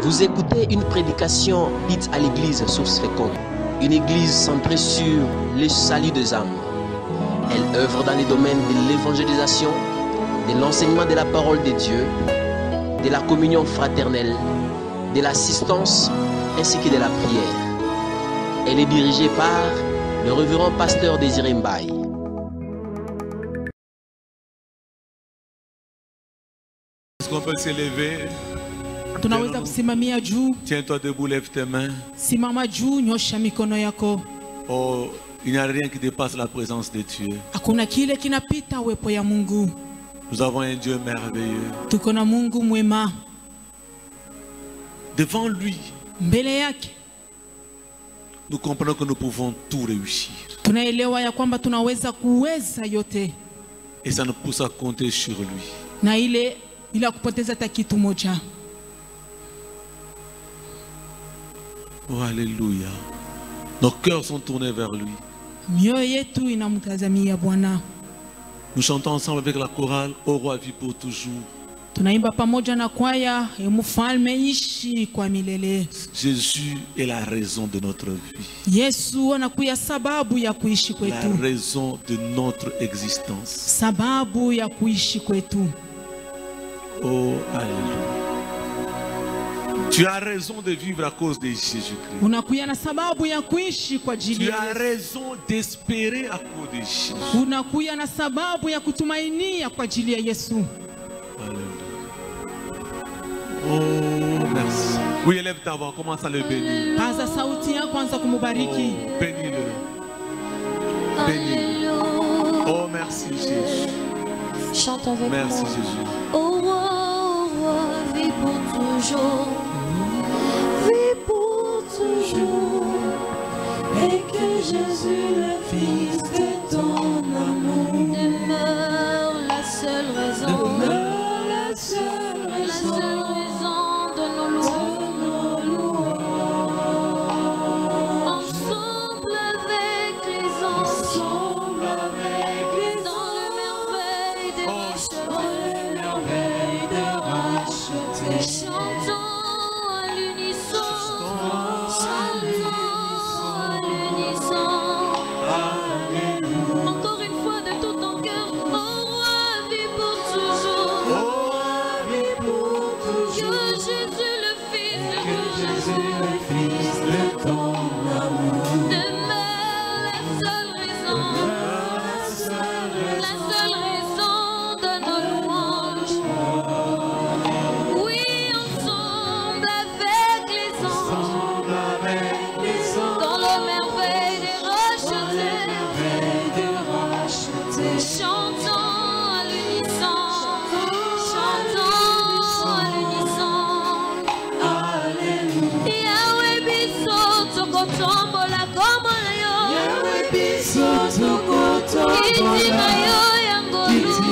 Vous écoutez une prédication dite à l'église Source Féconde, une église centrée sur le salut des âmes. Elle œuvre dans les domaines de l'évangélisation, de l'enseignement de la parole de Dieu, de la communion fraternelle, de l'assistance ainsi que de la prière. Elle est dirigée par le révérend pasteur Désiré Mbaye. Est-ce qu'on peut s'élever? Tunaweza kusimamia juu. Tiens-toi debout, lève tes mains. Simama juu, nyosha mikono yako. Oh, il n'y a rien qui dépasse la présence de Dieu. Hakuna kile kinapita uwepo ya Mungu. Nous avons un Dieu merveilleux. Tuko na Mungu mwema. Devant lui, Mbele yake nous comprenons que nous pouvons tout réussir. tunaelewa ya kwamba tunaweza kuweza yote, Et ça nous pousse à compter sur lui. na ile bila kupoteza hata kitu moja. Oh, alléluia. Nos cœurs sont tournés vers lui. Mioyo yetu inamtazamia Bwana. Nous chantons ensemble avec la chorale Au roi vit pour toujours. Tunaimba pamoja na kwaya, mfalme ishi kwa milele. Jésus est la raison de notre vie. Yesu anakuya sababu ya kuishi La kwetu, raison de notre existence. sababu ya kuishi kwetu. Oh, alléluia. Tu as raison de vivre à cause de Jésus-Christ. Unakuya na sababu ya kuishi kwa ajili Tu ya as Yesu. raison d'espérer à cause de Jésus. Unakuya na sababu ya kutumainia kwa ajili ya Yesu. Alléluia. Oh, merci. Oui, élève ta voix, commence à le bénir. Paza sauti yako, anza kumubariki. Oh, bénis-le. Bénis-le. Oh, merci Jésus. Chante avec Merci moi. Jésus. Au roi, vis pour toujours. Vis pour toujours. Et que Jésus, le Fils de ton amour, demeure la seule raison. Demeure la seule raison de nos louanges. Ensemble avec les anges. Ensemble avec les anges. Dans le merveille des rachetés. Chantons à l'unisson. Chantons à l'unisson. Encore une fois de tout ton cœur. Au roi, vis pour toujours. Que Jésus le Fils de ton amour demeure la seule raison de nos louanges. Oui, ensemble avec les anges, dans le merveille des rachetés, chantons à l'unisson, chantons à l'unisson. Yahweh biso tokotombola kombo na yo. Yahweh biso kitina yo yangolu.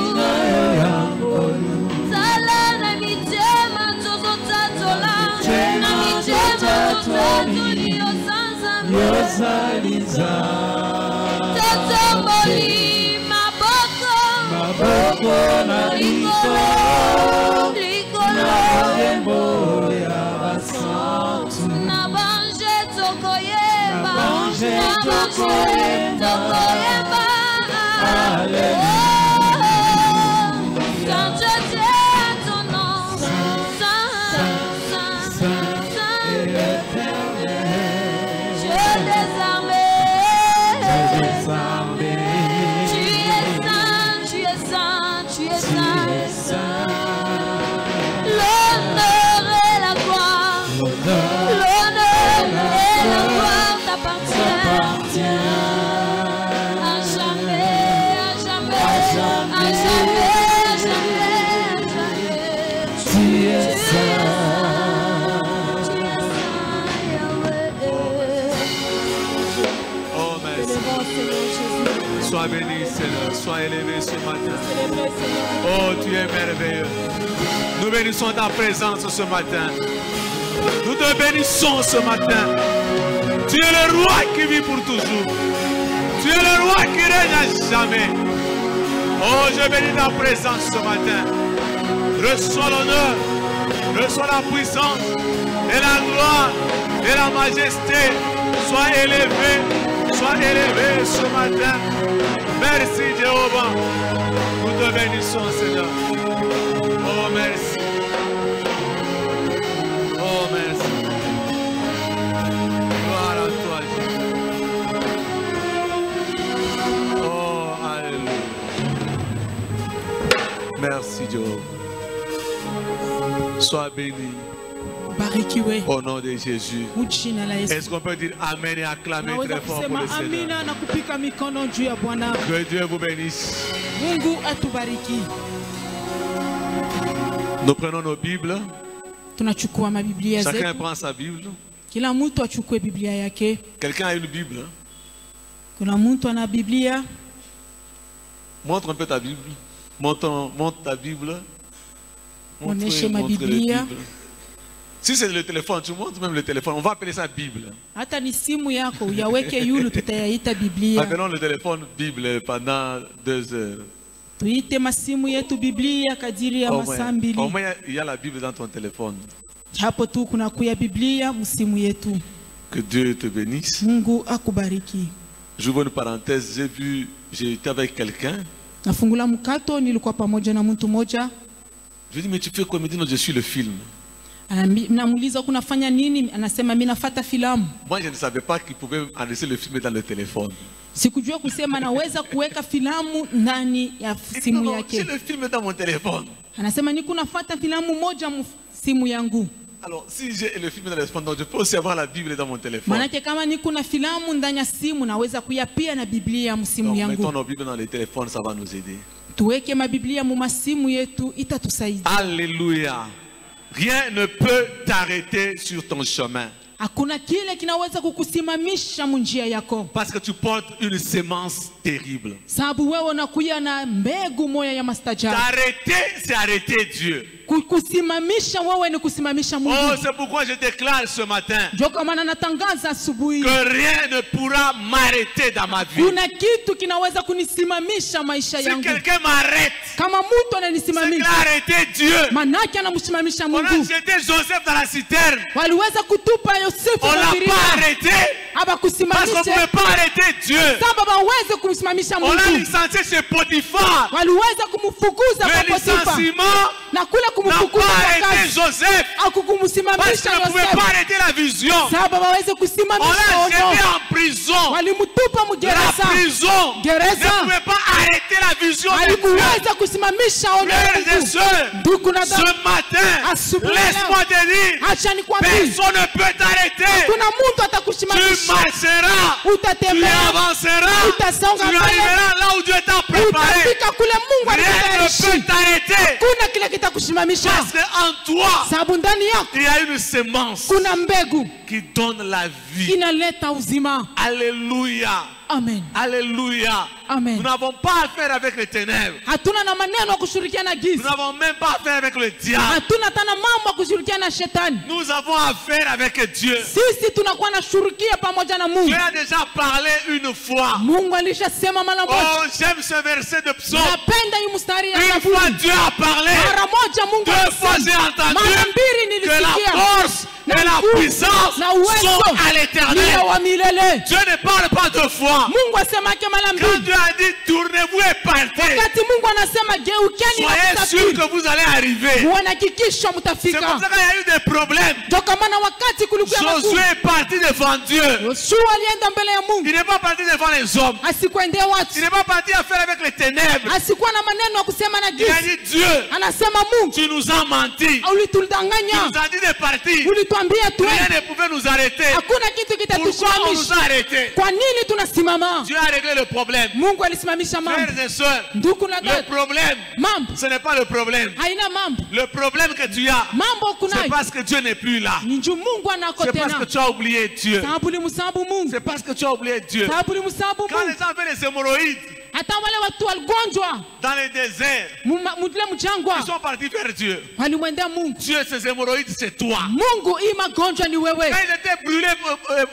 Zala na mitema tozotatola. Na mitema tozotoli yosanza. Totomboli maboko na likolo. Na banje tokoyeba. Sainteté à ton nom. Dieu des armées. Tu es saint. L'honneur et la gloire. T'appartient à jamais. Tu es saint, Yahweh. Oh, merci. Sois béni, Seigneur. Sois élevé ce matin. Oh, tu es merveilleux. Nous bénissons ta présence ce matin. Nous te bénissons ce matin. Tu es le roi qui vit pour toujours. Tu es le roi qui règne à jamais. Oh, je bénis ta présence ce matin. Reçois l'honneur, Reçois la puissance et la gloire et la majesté. Sois élevé ce matin. Merci Jéhovah. Nous te bénissons Seigneur. Oh merci. Oh merci. Gloire à toi Jésus. Oh alléluia. Merci Jéhovah. Sois béni. Barikiwe. Au nom de Jésus. Est-ce qu'on peut dire Amen et acclamer très fort pour le Seigneur? Que Dieu vous bénisse. Nous prenons nos Bibles. Chacun prend sa Bible. Quelqu'un a une Bible? Montre un peu ta Bible. Montre ta Bible. Montre la Bible. Si c'est le téléphone, tu montres même le téléphone. On va appeler ça Bible. Appelons le téléphone Bible pendant 2 heures. Au moins, il y a la Bible dans ton téléphone. Que Dieu te bénisse. J'ouvre une parenthèse. J'étais avec quelqu'un. Je lui dis, mais tu fais quoi? Il me dit, non, je suis le film. Moi, je ne savais pas qu'il pouvait enregistrer le film dans le téléphone. J'ai le film dans mon téléphone. Alors, si j'ai le film dans le téléphone, donc je peux aussi avoir la Bible dans mon téléphone. Donc, mettons nos Bibles dans les téléphones, ça va nous aider. Alléluia. Rien ne peut t'arrêter sur ton chemin. Parce que tu portes une sémence terrible. T'arrêter, c'est arrêter Dieu. Oh, c'est pourquoi je déclare ce matin que rien ne pourra m'arrêter dans ma vie. Si quelqu'un m'arrête, c'est qu'il a arrêté Dieu. On a jeté Joseph dans la citerne. On ne l'a pas arrêté. Parce qu'on ne pouvait pas arrêter Dieu. On l'a licencié chez Potiphar. Le licenciement n'a pas arrêté Joseph. Parce qu'on ne pouvait pas arrêter la vision. On l'a jeté en prison. La prison ne pouvait pas arrêter la vision de Dieu. Frères et sœurs, ce matin, laisse-moi te dire, personne ne peut t'arrêter. Tu marcheras, tu avanceras, tu arriveras là où Dieu t'a préparé. Rien ne peut t'arrêter. Parce qu'en toi, il y a une semence qui donne la vie. Alléluia. Amen. Alléluia. Amen. Nous n'avons pas affaire avec les ténèbres. Nous n'avons même pas affaire avec le diable. Nous avons affaire avec Dieu. Dieu a déjà parlé une fois. Oh, j'aime ce verset de psaume. Une fois Dieu a parlé. 2 fois j'ai entendu que la force et la puissance sont à l'éternel. Dieu ne parle pas 2 fois. Quand Dieu a dit tournez-vous et partez, soyez sûr que vous allez arriver. C'est comme ça qu'il y a eu des problèmes. Josué est parti devant Dieu. Il n'est pas parti devant les hommes. Il n'est pas parti à faire avec les ténèbres. Il a dit Dieu, tu nous as menti. Tu nous as dit de partir. Rien ne pouvait nous arrêter. Pourquoi on nous a arrêtés? Dieu a réglé le problème. Frères et sœurs, le problème, ce n'est pas le problème. Le problème que tu as, c'est parce que Dieu n'est plus là. C'est parce que tu as oublié Dieu. C'est parce que tu as oublié Dieu. Quand les gens avaient les hémorroïdes, hata wale watu waligonjwa dans les déserts, mule ils mjangwa sont partis vers Dieu. walimwendea Mungu. Dieu, ces hémorroïdes, c'est toi. Mungu, hii magonjwa ni Quand wewe. ils étaient brûlés,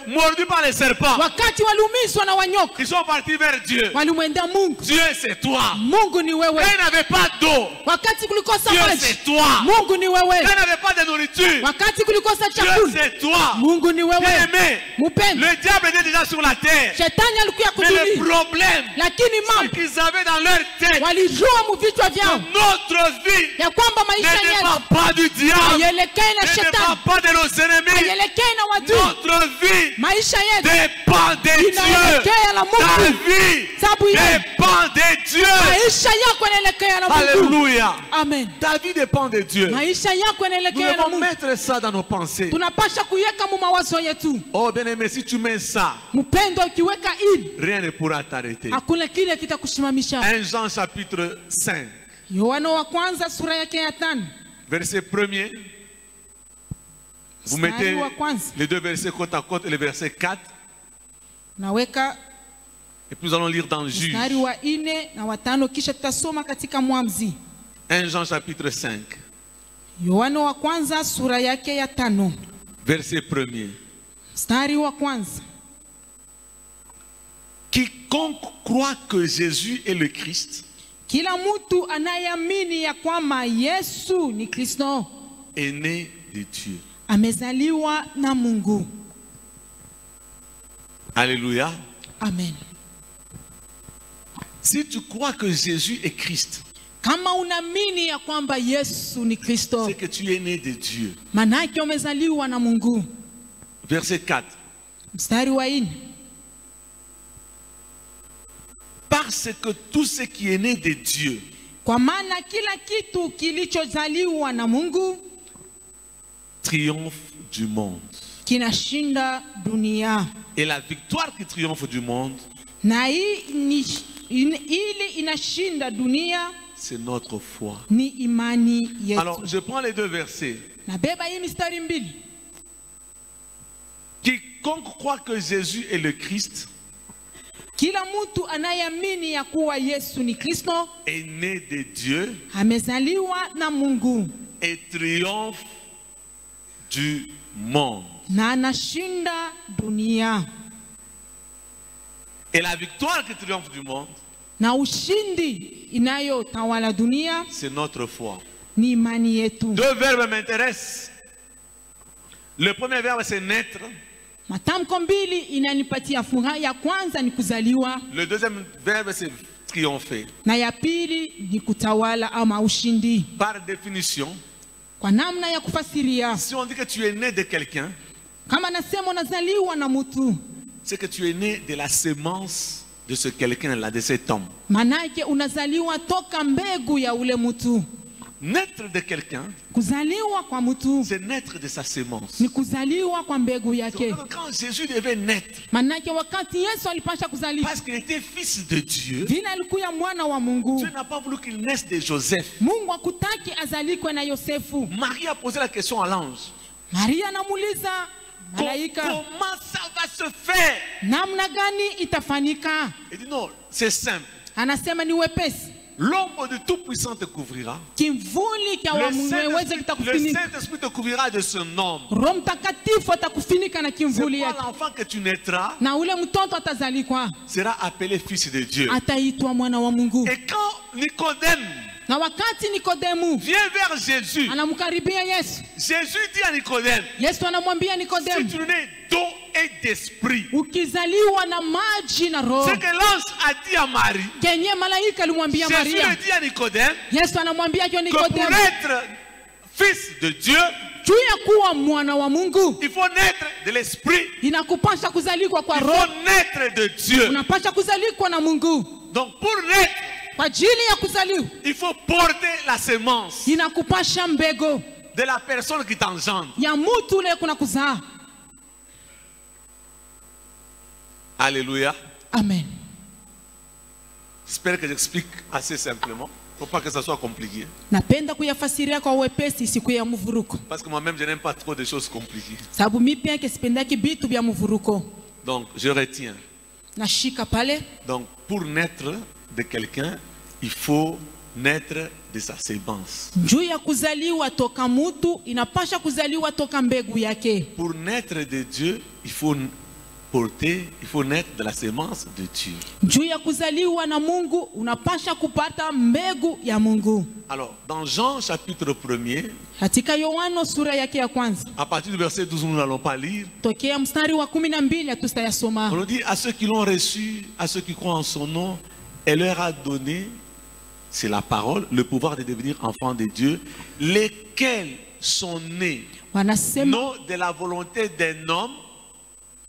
mordus par les serpents, Wakati waliumizwa na wanyoka ils sont partis vers Dieu. walimwendea Mungu. Dieu, c'est toi. Mungu ni wewe. Quand ils n'avaient pas d'eau, Wakati kulikosa Dieu, maji, c'est toi. Mungu ni Quand wewe. ils n'avaient pas de nourriture, Wakati kulikosa Dieu, chakula, c'est toi. Mungu ni wewe. Bien-aimé, Mupendo, le diable était déjà sur la terre. shetani alikuya Mais le kudunia, problème, lakini c'est mambo qu'ils avaient dans leur tête walijua muvichwa vyao notre vie ya kwamba ne maisha yetu dépend pas du diable, haielekei na ne dépend shetani, pas de nos ennemis. haielekei na wadui. Notre vie Maisha yetu dépend de Dieu. inaelekea na Ta Mungu. vie Sababu yeye dépend de Dieu. maisha yako yanaelekea na Mungu. Alléluia. Amen. Ta vie dépend de Dieu. Maisha yako Nous yanaelekea na devons Mungu. mettre ça dans nos pensées. Tunapasha kuiweka mu mawazo yetu. Oh bien-aimé, si tu mets ça, Mpendo, ukiweka hili rien ne pourra t'arrêter. hakuna kile kitakusimamisha. 1 Jean chapitre 5, Yohana wa kwanza sura yake ya 5 verset 1er. Vous mstari mettez wa kwanza les deux versets côte à côte et le verset 4. naweka Et puis nous allons lire dans Juge. mstari wa 4 na wa 5, kisha tutasoma katika Mwanzi. 1 Jean chapitre 5, Yohana wa kwanza sura yake ya 5 verset 1er. mstari wa kwanza. Quiconque croit que Jésus est le Christ Kila mtu anayeamini ya kwamba Yesu ni Kristo est né de Dieu. amezaliwa na Mungu. Alléluia. Amen. Si tu crois que Jésus est Christ, Kama unaamini ya kwamba Yesu ni Kristo, c'est que tu es né de Dieu. manake umezaliwa na Mungu. Verset 4. Mstari wa 4. Parce que tout ce qui est né de Dieu Kwa maana kila kitu kilichozaliwa na Mungu triomphe du monde. kinashinda dunia. Et la victoire qui triomphe du monde, Na ili inashinda dunia c'est notre foi. ni imani yetu. Alors, je prends les deux versets. Nabeba hii mistari mbili. Quiconque croit que Jésus est le Christ Kila mtu anayeamini ya kuwa Yesu ni Kristo est né de Dieu amezaliwa na Mungu et triomphe du monde. na anashinda dunia. Et la victoire qui triomphe du monde, Na ushindi inayotawala dunia c'est notre foi. ni imani yetu. Deux verbes m'intéressent. Le premier verbe, c'est naître. Matamko mbili inanipatia furaha. Ya kwanza ni kuzaliwa Le deuxième verbe, c'est triompher. na ya pili ni kutawala ama ushindi. Par définition, Kwa namna ya kufasiria, si on dit que tu es né de quelqu'un, kama nasema unazaliwa na mtu, c'est que tu es né de la sémence de ce quelqu'un-là, de cet homme. manake unazaliwa toka mbegu ya ule mtu. Naître de quelqu'un, Kuzaliwa kwa mtu c'est naître de sa sémence. ni kuzaliwa kwa mbegu yake. Donc, quand Jésus devait naître, Manake wakati Yesu alipasha kuzaliwa, parce qu'il était fils de Dieu, vile alikuya mwana wa Mungu, Dieu n'a pas voulu qu'il naisse de Joseph. Mungu hakutaki azalikwe na Yosefu. Marie a posé la question à l'ange. Maria anamuuliza malaika, Comment ça va se faire? namna gani itafanyika? Il dit non, c'est simple. Anasema ni wepesi, L'ombre du Tout-Puissant te couvrira. kimvuli cha Le wa Mungu weze Saint-Esprit kitakufunika. te couvrira de son ombre. Roho Mtakatifu atakufunika na C'est kimvuli quoi yake, l'enfant que tu naîtras na ule mtoto atazalikwa, sera appelé fils de Dieu. ataitwa mwana wa Mungu. Et quand Nicodème Na wakati Nikodemu vient vers Jésus, anamkaribia Yesu, Jésus dit à Nicodème, Yesu anamwambia si Nikodemu, tu nais d'eau et d'esprit, ukizaliwa na maji na roho, ce que l'ange a dit à Marie, kenye malaika alimwambia Jésus Maria, le dit à Nicodème, Yesu anamwambia que pour Nikodemu, être fils de Dieu, juu ya kuwa mwana wa Mungu il faut naître de l'esprit, inakupasha kuzalikwa kwa il roho, faut naître de Dieu. unapasha kuzalikwa na Mungu. Donc pour naître, Kwa ajili ya kuzaliwa il faut porter la sémence inakupasha mbego de la personne qui t'engendre. ya mutu ule kuna kuzaa. Alléluia. Amen. J'espère que j'explique assez simplement. Il ne faut pas que ça soit compliqué. Napenda kuyafasiria kwa wepesi, siku ya mvuruko, Parce que moi-même, je n'aime pas trop de choses compliquées. sababu mimi pia sipendaki vitu vya mvuruko. Donc, je retiens. Nashika pale. Donc, pour naître, de quelqu'un, il faut naître de sa sémence. Juu ya kuzaliwa toka mutu inapasha kuzaliwa toka mbegu yake. Pour naître de Dieu, il faut naître de la sémence de Dieu. Juu ya kuzaliwa na Mungu unapasha kupata mbegu ya Mungu. Alors, dans Jean chapitre 1er, Katika Yohano sura yake ya kwanza, à partir du verset 12, nous n'allons pas lire. tokea mstari wa 12 hatutayasoma. On nous dit à ceux qui l'ont reçu, à ceux qui croient en son nom, elle leur a donné, c'est la parole, le pouvoir de devenir enfants de Dieu, lesquels sont nés Wanasema, non de la volonté d'un homme,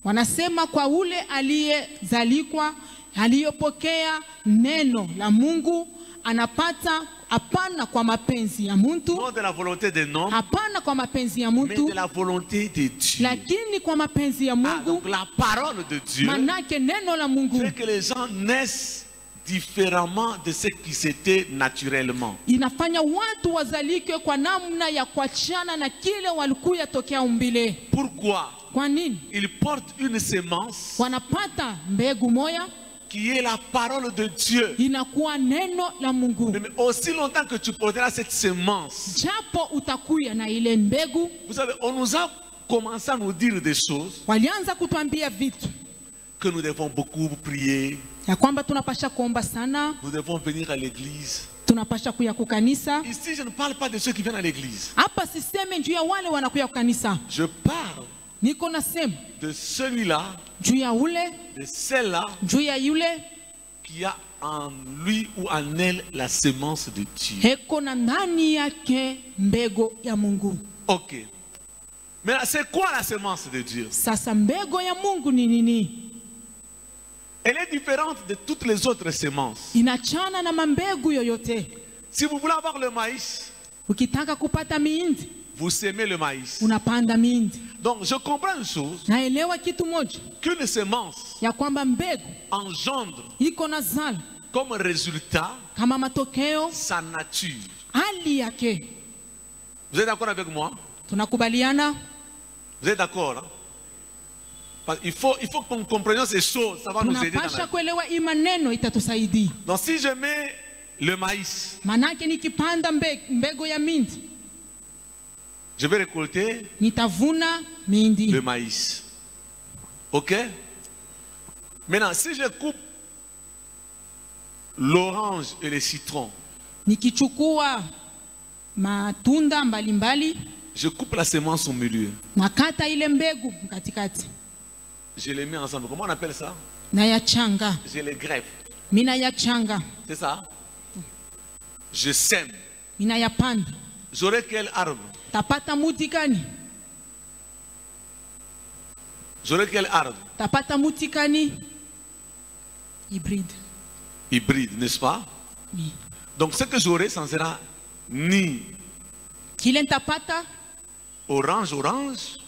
wanasema kwa ule aliyezalikwa, aliyopokea neno la Mungu anapata, hapana kwa mapenzi ya mtu, non de la volonté d'un homme, hapana kwa mapenzi ya mais mtu, de la volonté de Dieu. lakini kwa mapenzi ya Ah, Mungu. donc la parole de Dieu Manake neno la Mungu fait que les gens naissent différemment de ce qui s'était naturellement. inafanya watu wazalike kwa namna ya kuachana na kile walikuya tokea umbile. Pourquoi? Kwa nini? Ils portent une sémence Wanapata mbegu moya qui est la parole de Dieu. inakuwa neno la Mungu. Mais aussi longtemps que tu porteras cette sémence, Japo utakuya na ile mbegu, vous savez, on nous a commencé à nous dire des choses walianza kutuambia vitu que nous devons beaucoup prier, ya kwamba tunapasha kuomba sana, nous devons venir à l'église. tunapasha kuya kukanisa. Ici, je ne parle pas de ceux qui viennent à l'église. Hapa siseme juu ya wale wanakuya kukanisa, Je parle niko nasema de celui-là, juu ya ule, de celle-là juu ya yule qui a en lui ou en elle la sémence de Dieu. heko na ndani yake mbego ya Mungu. Ok. Mais c'est quoi la sémence de Dieu? Sasa mbego ya Mungu ni nini? Elle est différente de toutes les autres sémences. Inachana na mambegu yoyote. Si vous voulez avoir le maïs, Ukitaka kupata miindi, vous semez le maïs. unapanda miindi. Donc je comprends une chose, Naelewa kitu moja, qu'une sémence ya kwamba mbegu engendre iko na zala comme résultat kama matokeo sa nature. hali yake. Vous êtes d'accord avec moi? Tunakubaliana? Vous êtes d'accord? Hein? Parce qu'il faut que nous comprenions ces choses, ça va nous aider dans la Tunapasha vie. kuelewa hii maneno itatusaidia. Donc si je mets le maïs, Manake nikipanda mbegu ya mindi, je vais récolter nitavuna mindi. le maïs. Ok? Maintenant, si je coupe l'orange et le citron, Nikichukua matunda mbalimbali, je coupe la semence au milieu. nakata ile mbegu katikati, Je les mets ensemble. Comment on appelle ça? nayachanga. Je les greffe. Mina yachanga, C'est ça? Je sème. mina yapanda. J'aurai quel arbre? Tapata muti gani? J'aurai quel arbre? Tapata muti gani? Hybride. Hybride, n'est-ce pas? Oui. Donc ce que j'aurai, ça ne sera ni Kile ntapata orange,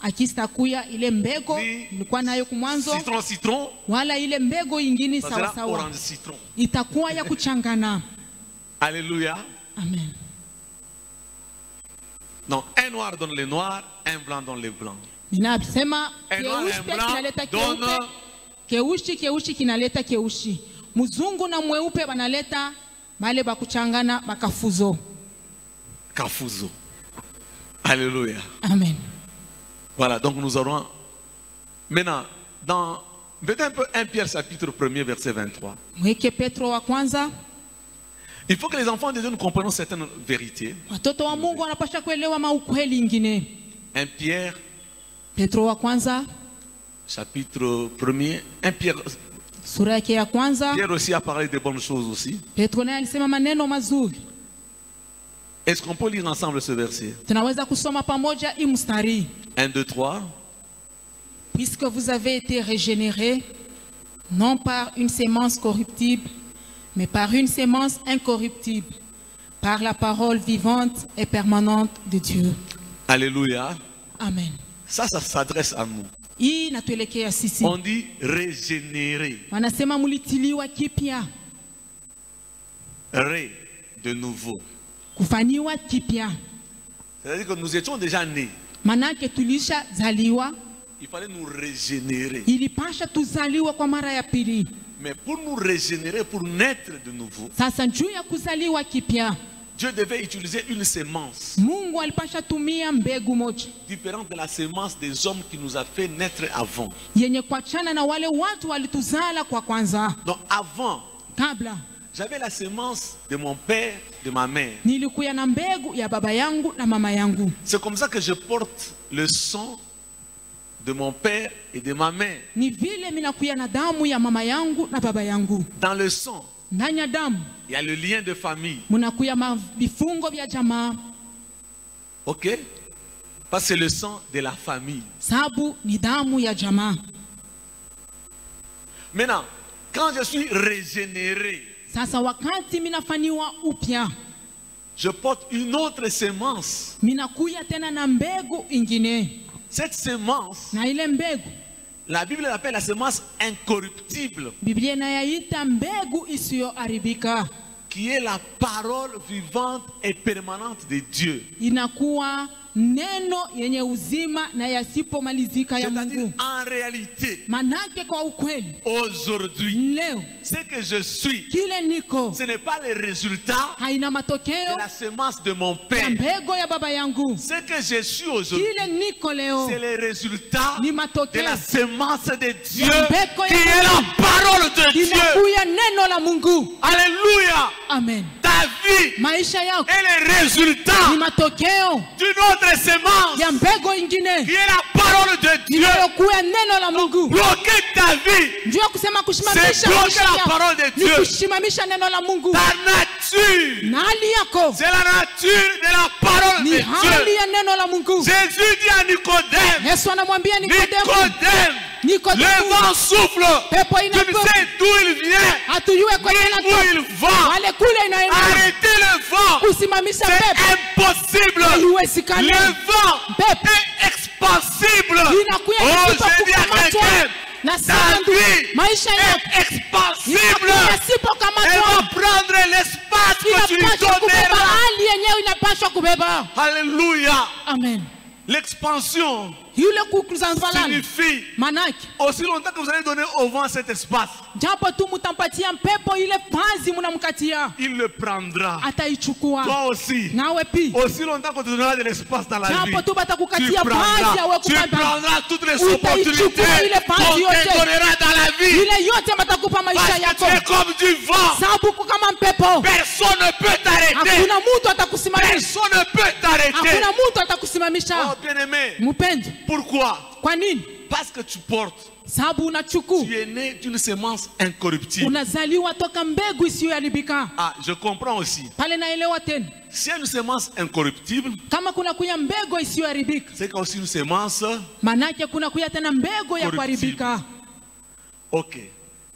akisitakuya ile mbego Ni ilikuwa nayo kumwanzo, citron, wala ile mbego ingine ça sawa sera sawa, orange citron. itakuwa ya kuchangana. Alléluia. Amen. Donc un noir donne le noir, un blanc donne le blanc. Ninasema Un noir et keushi un pia blanc kinaleta donne keupe, keushi kinaleta keushi. Mzungu na mweupe banaleta bale bakuchangana bakafuzo. Kafuzo. Alléluia. Amen. Voilà, donc nous aurons maintenant dans peut-être un peu 1 Pierre chapitre 1er verset 23. Mweke Petro wa kwanza. Il faut que les enfants de Dieu nous comprennent certaines vérités. Watoto wa Mungu wanapaswa kuelewa maukweli ingine. 1 Pierre Petro wa kwanza chapitre 1er, 1 Pierre, sura yake ya kwanza. Pierre aussi a parlé de bonnes choses aussi. Petro naye alisema maneno mazuri. Est-ce qu'on peut lire ensemble ce verset? Tunaweza kusoma pamoja hii mstari. 1, 2, 3. Puisque vous avez été régénérés, non par une sémence corruptible, mais par une sémence incorruptible, par la parole vivante et permanente de Dieu. Alléluia. Amen. Ça s'adresse à nous. Hii inatuelekea sisi. On dit régénérer. Wanasema mulitiliwa kipya, Ré, de nouveau. kufaniwa kipya. C'est-à-dire que nous étions déjà nés. Manake tulisha zaliwa, Il fallait nous régénérer. ilipasha tuzaliwa kwa mara ya pili. Mais pour nous régénérer, pour naître de nouveau, Sasa juu ya kuzaliwa kipya, Dieu devait utiliser une semence Mungu alipasha tumia mbegu moja différente de la semence des hommes qui nous a fait naître avant. yenye kuachana na wale watu walituzala kwa kwanza. Donc avant, Kabla j'avais la semence de mon père, de ma mère. nilikuya na mbegu ya baba yangu na mama yangu. C'est comme ça que je porte le sang de mon père et de ma mère. Ni vile minakuya na damu ya mama yangu na baba yangu. Dans le sang, Ndani ya damu il y a le lien de famille. munakuya vifungo vya jamaa, Ok? Parce que c'est le sang de la famille. sababu ni damu ya jamaa. Maintenant, quand je suis régénéré, Sasa wakati minafaniwa upya, je porte une autre semence. minakuya tena na mbegu ingine, Cette semence, na ile mbegu la Bible l'appelle la semence incorruptible, Biblia inayaita mbegu isiyoharibika, qui est la parole vivante et permanente de Dieu. inakuwa neno yenye uzima na yasipomalizika ya C'est-à-dire, Mungu. en réalité, Manake kwa ukweli, aujourd'hui, leo ce que je suis, kile niko ce n'est pas le résultat haina de matokeo la semence de mon ya père. mbegu ya baba yangu. Ce que je suis aujourd'hui, Kile niko leo c'est le résultat ni de matokeo la semence de Dieu, mbegu ya qui est la parole de Dieu. inakuya neno la Mungu. Alléluia. Amen. Ta vie Maisha yako est le résultat ni matokeo d'une autre semence, ya mbegu ingine qui est la parole de Dieu. inayokuya neno la Mungu. Bloquer ta vie, Njoo ya kusema c'est kusimamisha bloquer maisha la yako parole de ni Dieu. kusimamisha neno la Mungu. Ta nature, Na hali yako c'est la nature de la parole ni de hali Dieu. ya neno la Mungu. Jésus dit à Nicodème, Yesu anamwambia Nikodemo, Nicodème, le Nikodemo, vent souffle, pepo tu ne inapepo, sais d'où il vient, hatujue kwa ni nini où inatoka, il va. wale kule inaenda. Arrêtez le vent, Kusimamisha c'est pepo impossible. haiwezekani. Le vent Pepo est expansible. inakuya Oh, pasipo je dis à kukamatwa quelqu'un, na ta sandu. vie Maisha yako est expansible. inakuya Elle sipokamatwa, va prendre l'espace que tu lui inapaswa kubeba donneras. hali yenyewe, inapaswa kubeba. Alléluia. Amen. L'expansion Yule kukuzanzalala signifie manake aussi longtemps que vous allez donner au vent cet espace, japo tu mutampatia mpepo ile pazi munamkatia, il le prendra. ataichukua. Toi aussi. Nawe pi Aussi longtemps que tu donneras de l'espace dans la vie, japo tu tu batakukatia pazi awe kupanda, prendras toutes les Utaichukua opportunités ile pazi qu'on yote. te donnera dans la vie. ile yote batakupa maisha Parce que yako, tu es comme du vent. sababu uko kama mpepo. Personne ne peut t'arrêter. Hakuna mtu atakusimamisha, Personne ne peut t'arrêter. hakuna mtu Oh, atakusimamisha. bien-aimé. Mpendo, Pourquoi? kwa nini? Parce que tu portes. Sababu unachukua, Tu es né d'une semence incorruptible. unazaliwa toka mbegu isiyoharibika. Ah, je comprends aussi. Pale naelewa tena, S'il y a une semence incorruptible, kama kuna kuya mbegu isiyoharibika, c'est qu'il y a aussi une semence. manake kuna kuya tena mbegu ya kuharibika. Ok.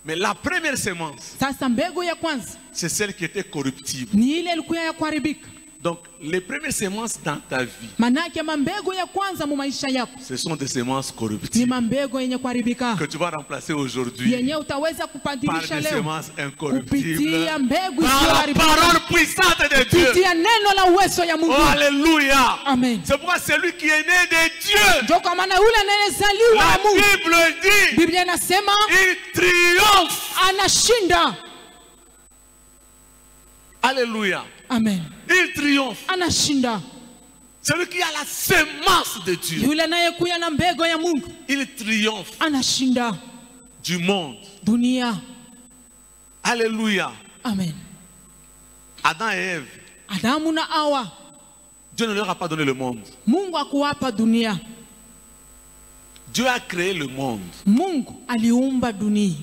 Mais la première semence, Sasa mbegu ya kwanza c'est celle qui était corruptible. ni ile ilikuwa ya kuharibika. Donc, les premières semences dans ta vie, Manake mambegu ya kwanza mu maisha yako ce sont des semences ni corruptibles mambegu yenye kuharibika, que tu vas remplacer aujourd'hui yenye utaweza par kupadilisha des leo semences incorruptibles. kupitia mbegu Par la isiyoharibika, parole puissante de Dieu. kupitia neno la uwezo ya Mungu. Oh, alléluia. Amen. C'est pourquoi celui qui est né de Dieu, Ndio kwa maana yule anayezaliwa la na Mungu, Bible dit, Biblia inasema il triomphe. anashinda. Alléluia. Amen. Il triomphe. Anashinda. Celui qui a la semence de Dieu, Yule anayekuya na mbegu ya Mungu il triomphe anashinda du monde. dunia. Alléluia. Amen. Adam et Ève, Adamu na Hawa, Dieu ne leur a pas donné le monde. Mungu akuwapa dunia. Dieu a créé le monde. Mungu aliumba dunia.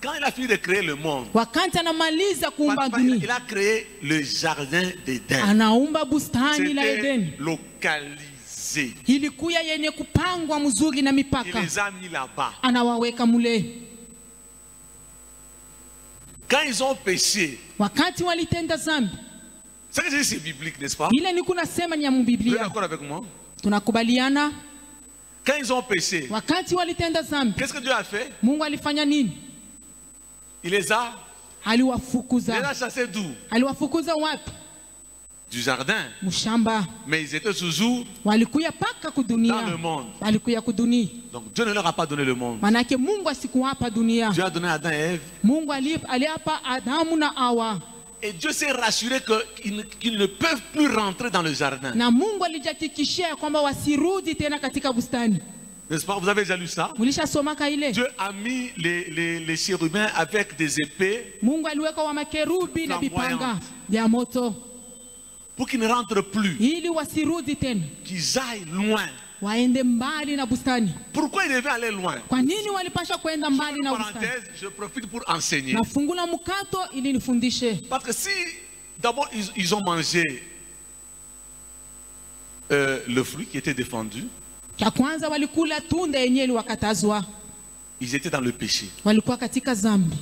Quand il a fini de créer le monde, Wakati anamaliza kuumba il dunia, a créé le jardin d'Éden. anaumba bustani la C'était Edeni. localisé. Ilikuya yenye kupangwa mzuri na Il mipaka, les a mis là-bas. anawaweka mule. Quand ils ont péché, Wakati walitenda zambi, ce que je dis c'est biblique, n'est-ce pas? ile ni kuna sema ni ya Vous êtes mubiblia, d'accord avec moi? tunakubaliana. Quand ils ont péché, Wakati walitenda zambi, qu'est-ce que Dieu a fait? Mungu alifanya nini? Il les a Aliwafukuza. chassés d'où? Aliwafukuza wapi? du jardin. mushamba, Mais ils étaient toujours walikuya paka dans kudunia, le monde. walikuya kuduni. Donc Dieu ne leur a pas donné le monde. Manake Mungu asikuwapa dunia. Dieu a donné à Adam et Ève. Mungu aliapa Adamu na Hawa. Et Dieu s'est rassuré qu'ils ne peuvent plus rentrer dans le jardin. Na Mungu alijihakikishia kwamba wasirudi tena katika bustani. N'est-ce pas? Vous avez déjà lu ça? Mulishasomaka ile? Dieu a mis les chérubins avec des épées Mungu aliweka wa makerubi na flamboyantes bipanga vya moto pour qu'ils ne rentrent plus, ili wasirudi tena, qu'ils aillent loin. waende mbali na bustani. Pourquoi ils devaient aller loin? Kwa nini walipasha kwenda mbali na bustani? Parenthèse, je profite pour enseigner. Nafungula mkato ili nifundishe. Parce que si d'abord ils ont mangé le fruit qui était défendu, Cha kwanza walikula tunda yenyewe iliwakatazwa, ils étaient dans le péché. walikuwa katika zambi.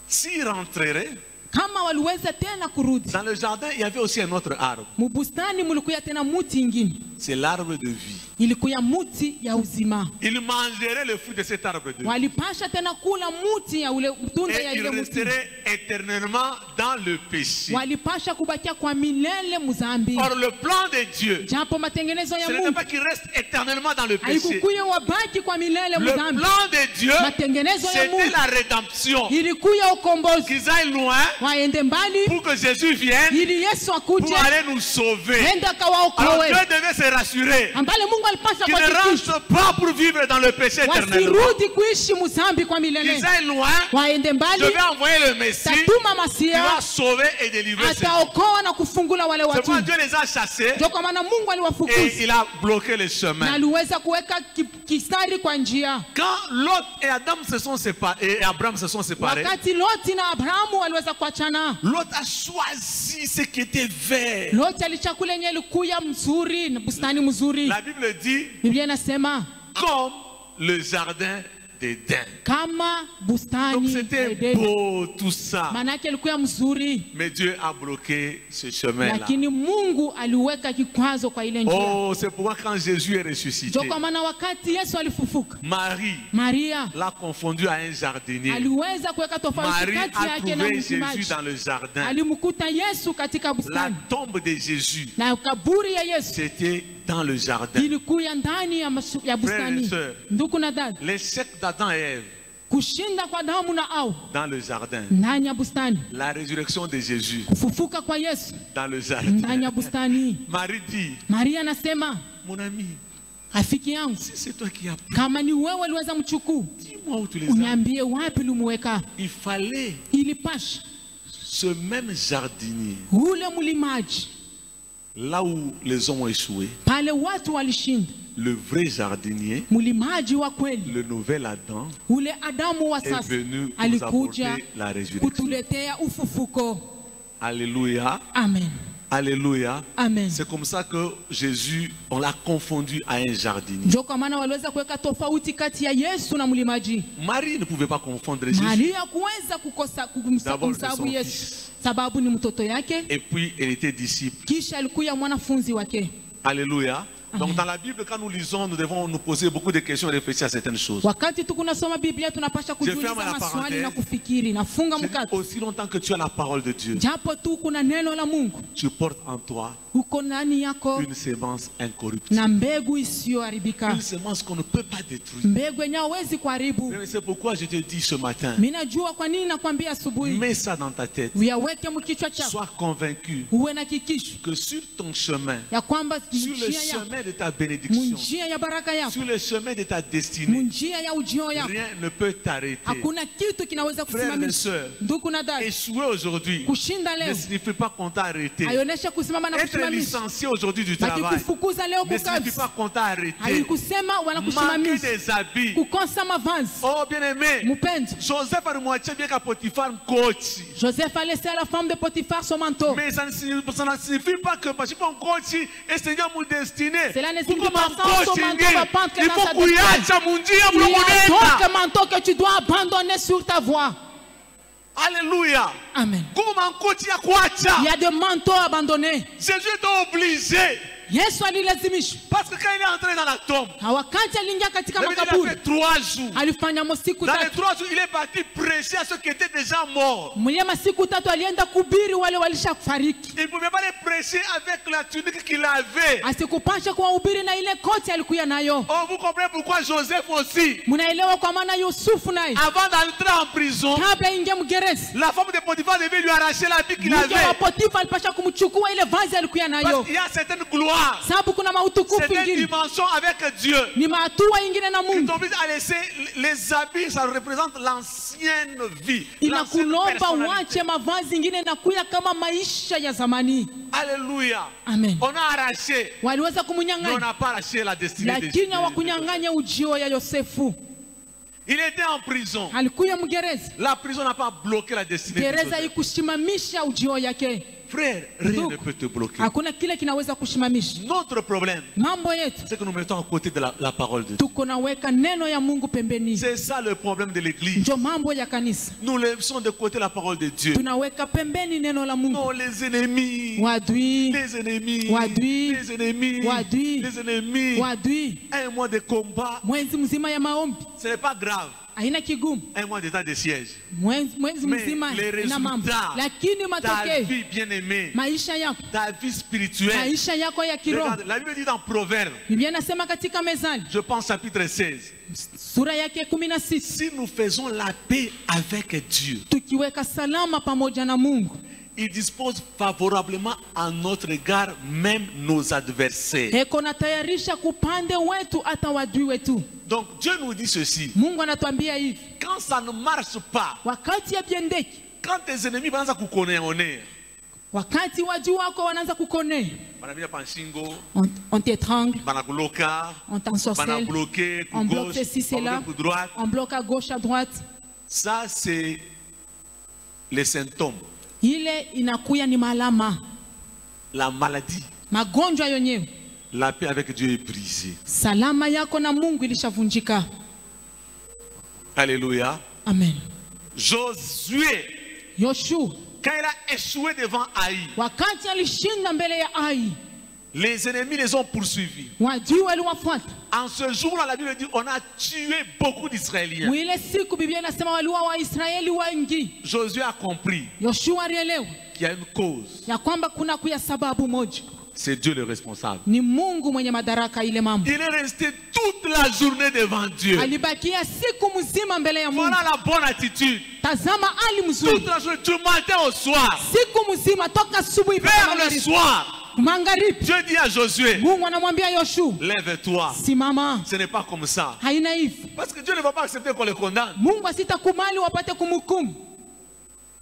S'ils rentreraient, Kama waliweza tena kurudi dans le jardin, il y avait aussi un autre arbre. mubustani, mulikuya tena muti ingine, C'est l'arbre de vie. ilikuya muti ya uzima. Ils mangeraient le fruit de cet arbre de vie. Walipasha tena kula muti ya ule tunda ya Et ils ile muti. resteraient éternellement dans le péché. Walipasha kubakia kwa milele muzambi. Or, le plan de Dieu, Japo matengenezo ya ce n'était Mungu pas qu'ils restent éternellement dans le péché. haikukuya wabaki kwa milele Le muzambi. plan de Dieu, Matengenezo ya c'était Mungu la rédemption. ilikuya ukombozi, Qu'ils aillent loin waende mbali pour que Jésus vienne ili Yesu akuje pour aller nous sauver. enda Alors kawaokoe. Dieu devait se rassurer Ambale Mungu alipasha qu'ils ne kuhakikisha rentrent pas pour vivre dans le péché éternellement. wasirudi kuishi muzambi kwa milele, Qu'ils aillent loin. waende Je mbali. vais envoyer le Messie qui Tatuma va Masia sauver et délivrer ces gens. ataokoa na kufungula wale C'est watu. pourquoi Dieu les a chassés Ndio kwa maana Mungu et aliwafukuza il a bloqué les na chemins. aliweza kuweka kistari kwa njia. Quand Lot et Adam se sont séparés et Abraham se sont séparés, Wakati Loti na Abrahamu waliweza kuachana, Lot a choisi ce qui était vert. Loti alichakula yenye ilikuya mzuri na bustani mzuri. La Bible dit Biblia inasema comme le jardin d'Éden. kama Donc bustani ya c'était Edeni. beau tout ça. Manake ilikuya mzuri, Mais Dieu a bloqué ce chemin-là. lakini Mungu aliweka kikwazo kwa ile njia. Oh, c'est pourquoi quand Jésus est ressuscité, Ndio kwa maana wakati Yesu alifufuka, Marie Maria l'a confondu à un jardinier. aliweza kuweka tofauti Marie kati a yake na trouvé Jésus mchungaji. dans le jardin. Alimkuta Yesu katika La bustani tombe de Jésus, na kaburi ya Yesu c'était dans le jardin. ilikuya ndani ya Frères et bustani. sœurs, Ndugu na dada, l'échec d'Adam et Ève kushinda kwa damu na au dans le jardin, ndani ya bustani, la résurrection de Jésus kufufuka kwa Yesu dans le ndani jardin. ya bustani. Marie dit, Maria anasema, mon ami, rafiki yangu, si c'est toi qui as pris, kama ni wewe uliweza mchukuu, dis-moi où tu les as. uniambie wapi ulimuweka. Il fallait Ilipasha ce même jardinier, ule mlimaji, là où les hommes ont échoué, pale watu walishinda, le vrai jardinier, mlimaji wa kweli, le nouvel Adam, ule Adamu wa est sasa venu nous alikuja apporter la résurrection. kutuletea ufufuko. Alléluia, Amen, alléluia. amen. C'est comme ça que Jésus, on l'a confondu à un jardinier. Ndio kwa maana waliweza kuweka tofauti kati ya Yesu na mlimaji. Marie ne pouvait pas confondre Jésus. Maria kuweza kukosa D'abord, c'est kumsabu son Yesu fils. sababu ni mtoto yake, Et puis, elle était disciple. kisha alikuya mwanafunzi wake. Alléluia. Donc, Amen. dans la Bible, quand nous lisons, nous devons nous poser beaucoup de questions et réfléchir à certaines choses. Wakati tukunasoma Biblia tunapasha kujiuliza ferme la maswali parenthèse. na kufikiri. Nafunga C'est mkato, aussi longtemps que tu as la parole de Dieu, japo tu kuna neno la Mungu tu portes en toi uko ndani yako une sémence incorruptible. na mbegu isiyoharibika, Une sémence qu'on ne peut pas détruire. mbegu yenye hawezi kuharibu. Mais c'est pourquoi je te dis ce matin, Mimi najua kwa nini nakwambia asubuhi, mets ça dans ta tête. uyaweke mkichwa chako, Sois convaincu uwe na kikisho que sur ton chemin, ya kwamba sur le njia yako, chemin de ta bénédiction, njia ya baraka yako, sur le chemin de ta destinée, njia ya ujio yako, rien ne peut t'arrêter. hakuna kitu kinaweza Frères et kusimamisha. sœurs, Ndugu na dada, échouer aujourd'hui kushinda ne leo signifie pas qu'on t'a arrêté. haionesha kusimama na Être kusimamisha. licencié aujourd'hui du travail Wakikufukuza leo ne signifie kukazi, pas qu'on t'a arrêté. haikusema Manquer wanakusimamisha. des habits. Kukosa mavazi, Oh bien-aimé, mpendo. Joseph alimwachia bien qu'à Potiphar coach. Joseph a laissé à la femme de Potiphar son manteau. Mais ça ne signifie pas que parce que mon coach est Seigneur mon destiné. Cela ne signifie Pourquoi pas mon sans coach son manteau va prendre que il dans faut sa kuyacha munjia Il y a mlongoneta. d'autres manteaux que tu dois abandonner sur ta voie. Alléluia. Amen. Comment mon coach ya kuacha. Il y a des manteaux abandonnés. Jésus est obligé Yesu alilazimishwa. Parce que quand il est entré dans la tombe, Wakati aliingia katika il a makaburi, fait 3 jours. alifanya masiku Dans les tatu. 3 jours, il est parti prêcher à ceux qui étaient déjà morts. Mwenye masiku tatu alienda kubiri wale walishafariki. Il ne pouvait pas les prêcher avec la tunique qu'il avait. Asikupasha kuwahubiri na ile koti alikuwa nayo. Oh, vous comprenez pourquoi Joseph aussi, Mnaelewa kwa maana Yusufu naye avant d'entrer en prison, kabla ingia mgereza, la femme de Potiphar devait lui arracher l'habit qu'il mke wa avait. Potifa alipasha kumchukua ile vazi alikuwa Parce nayo, qu'il y a certaines gloires, sababu kuna mautukufu certaines ingine, dimensions avec Dieu. ni mahatua ingine na Qui Mungu. t'oblige à laisser les habits, ça représente l'ancienne vie. L'ancienne Inakulomba personnalité. uache mavazi ingine na kuya kama maisha ya zamani. Alléluia. Amen. On a arraché, Waliweza mais on kumunyang'anya, n'a pas arraché la destinée de lakini Dieu. hawakunyang'anya ujio ya Yosefu. Il était en prison. Alikuya mgereza, La prison n'a pas bloqué la destinée de gereza Joseph. ikusimamisha ujio yake. Frère, rien Donc, ne peut te bloquer. Hakuna kile kinaweza kusimamisha Notre problème, mambo yetu. c'est que nous mettons à côté de la parole de Dieu. Tuko naweka neno ya Mungu pembeni, C'est ça le problème de l'église. ndio mambo ya kanisa. Nous laissons de côté la parole de Dieu. Tunaweka pembeni neno la Mungu. Non, les ennemis. Wadui, Les ennemis. Wadui. Les ennemis. Wadui. Les ennemis. wadui, Un mois de combat, mwezi mzima ya maombi ce n'est pas grave. haina kigumu, Un mois d'état de siège. mwezi Mais mzima les ina mambo, résultats, lakini ta matokeo, vie bien-aimée, maisha yako, ta vie spirituelle. maisha yako ya kiroho. Regarde, la Bible dit dans Proverbe, Biblia inasema katika Mezali je pense chapitre 16, sura yake 16, si nous faisons la paix avec Dieu, tukiweka salama pamoja na Mungu, il dispose favorablement à notre égard même nos adversaires. eko natayarisha kupande wetu hata wadui wetu. Donc Dieu nous dit ceci, Mungu anatuambia hivi, quand ça ne marche pas, wakati ya biendeki, quand tes ennemis vont à kukonea, wakati wajuu wako wanaanza kukonea, banabia panshingo, on t'étrangle, banakuloka, on t'ensorcelle, banabloqué, on bloque gauche, ceci, cela, banabloqué droite. on bloque à gauche, à droite. Ça c'est les symptômes, Ile inakuya ni malama, la maladie. magonjwa yenyewe. La paix avec Dieu est brisée. Salama yako na Mungu ilishavunjika. Alléluia. Amen. Josué, Yoshua quand il a échoué devant Haï, wakati alishinda mbele ya Ai, les ennemis les ont poursuivis. wadui waliwafuata. En ce jour-là, la Bible dit on a tué beaucoup d'Israéliens. Mwile siku Biblia inasema waliua Waisraeli wengi. Josué a compris Yoshua alielewa qu'il y a une cause. ya kwamba kuna kuya sababu moja, C'est Dieu le responsable. ni Mungu mwenye madaraka ile mambo. Il est resté toute la journée devant Dieu. Alibakia siku mzima mbele ya Mungu. Voilà la bonne attitude. Tazama ali mzuri, Toute la journée, du matin au soir, siku mzima toka asubuhi mpaka vers le magharibi. soir, Magharibi Dieu dit à Josué, Mungu anamwambia Yoshua, lève-toi. simama. Ce n'est pas comme ça. Haina hivi, Parce que Dieu ne va pas accepter qu'on le condamne. Mungu asitakumali wapate kumhukumu.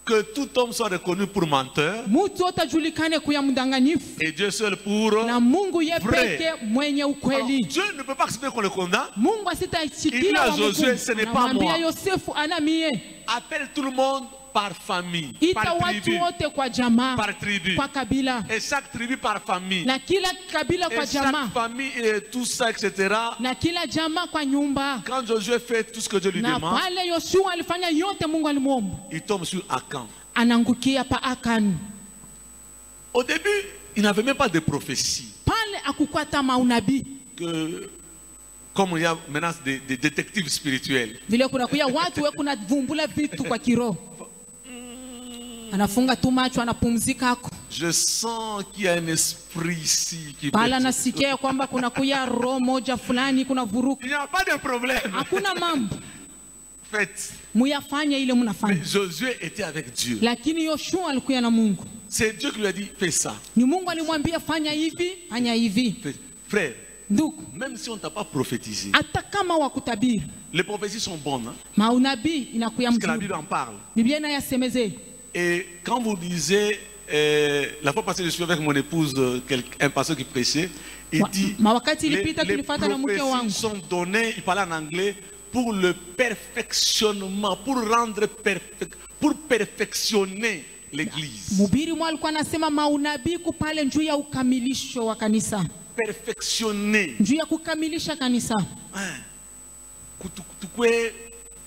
Que tout homme soit reconnu pour menteur Mtu wote ajulikane kuya mdanganyifu et Dieu seul pour... na Mungu ye vrai. peke mwenye Alors, ukweli. Dieu ne peut pas accepter qu'on le condamne. Mungu Il dit asitaichikia à wa Josué, mhukumu. ce n'est pas Anamwambia moi. Yosefu ana mie, Appelle tout le monde par famille, ita par watu tribu, wote kwa jamaa, par tribu. kwa kabila, Et chaque tribu par famille. na kila kabila kwa Et chaque jamaa, famille et tout ça, etc. na kila jamaa kwa nyumba. Quand Josué fait tout ce que Dieu lui Na demande, pale Yoshua alifanya yote Mungu alimwomba, il tombe sur Akan. anangukia pa Akani. Au début, il n'avait même pas de prophétie. Pale akukwata maunabii, Que, comme il y a maintenant des détectives spirituels. vile kuna kuya watu we kuna vumbula vitu kwa kiroho, anafunga tu macho, anapumzika hako Je sens qu'il y a un esprit ici qui pale, peut- anasikia kwamba kuna kuya roho moja fulani, kuna vuruku. Il n'y a pas de problème. Hakuna mambo, Faites. muyafanye ile Mais mnafanya. Josué était avec Dieu. Lakini Yoshua alikuya na Mungu, C'est Dieu qui lui a dit, fais ça. ni Mungu alimwambia fanya hivi, fanya hivi. Frère, Ndugu, même si on ne t'a pas prophétisé, hata kama wakutabiri les prophéties sont bonnes. Hein, maunabii inakuya parce que la mzuri, Bible en parle. Biblia inayasemezee. Et quand vous lisez, la fois passée, je suis avec mon épouse, un pasteur qui prêchait, il dit, Mawakati les ilipita tulipata na mke prophéties wangu, sont données, il parlait en anglais, pour le perfectionnement, pour rendre pour perfectionner l'église. mhubiri mwa alikuwa anasema maunabii kupale njuu ya ukamilisho wa kanisa, Perfectionner. njuu ya kukamilisha kanisa, Tukwe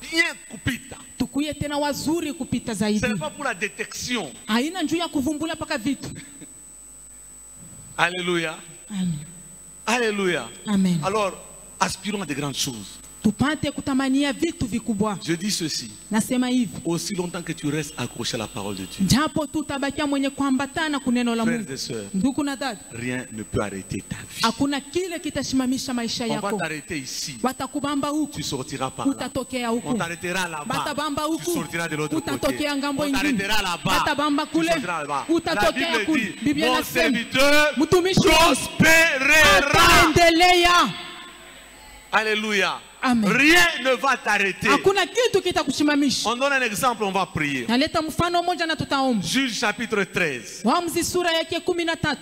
bien kupita. tukuye tena wazuri kupita Ce zaidi. n'est pas pour la détection. Haina njuu ya kuvumbula paka vitu. Alléluia. Amen. Alléluia. Amen. Alors, aspirons à de grandes choses. Tupate kutamania vitu vikubwa. Je dis ceci. Nasema hivi. Aussi longtemps que tu restes accroché à la parole de Dieu. Japo tutabakia mwenye kuambatana kuneno la Frères Mungu. et sœurs, Ndugu na dada, rien ne peut arrêter ta vie. hakuna kile kitashimamisha maisha On va yako. t'arrêter ici. Watakubamba huku, Tu sortiras par là. utatokea On huku. t'arrêtera là-bas. Batabamba Tu huku, sortiras de l'autre côté. utatokea ngambo On ingine. t'arrêtera là-bas. Batabamba Tu kule, sortiras là-bas. La utatokea Bible kule. dit, Biblia mon inasema, serviteur mtumishi wangu prospérera. ataendelea. Alléluia. Amen. Rien ne va t'arrêter. Hakuna kitu kitakushimamisha. On donne un exemple, on va prier. Naleta mfano mmoja na tutaomba. Juge chapitre 13. Waamuzi sura yake 13.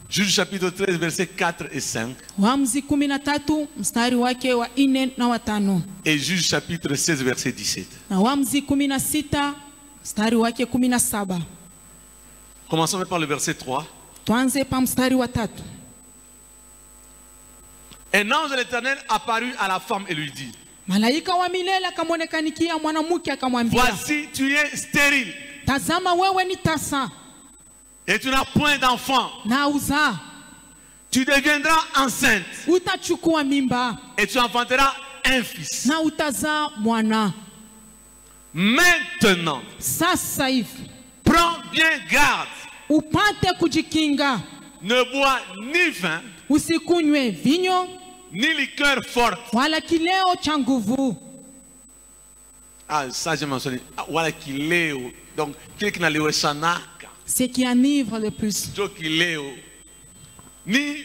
Juge chapitre 13, versets 4 et 5. Waamuzi 13 mstari wake wa 4 na wa 5. Et Juge chapitre 16, verset 17. Na Waamuzi 16 mstari wake 17. Commençons par le verset 3. Tuanze pa mstari wa 3. Un ange de l'Éternel apparut à la femme et lui dit, Malaika wa milele akamwonekanikia mwanamke akamwambia, voici, tu es stérile tazama wewe ni tasa et tu n'as point d'enfant. na uzaa, Tu deviendras enceinte utachukua mimba et tu enfanteras un fils. na utazaa mwana. Maintenant, Sasa hivi prends bien garde, upate kujikinga, ne bois ni vin, usikunywe vinyo ni liqueur forte. wala kileo cha nguvu. Ah, ça j'ai mentionné. Ah, voilà qu'il est. Donc, quelqu'un qui n'a le chanaka, Ce qui enivre le plus, ni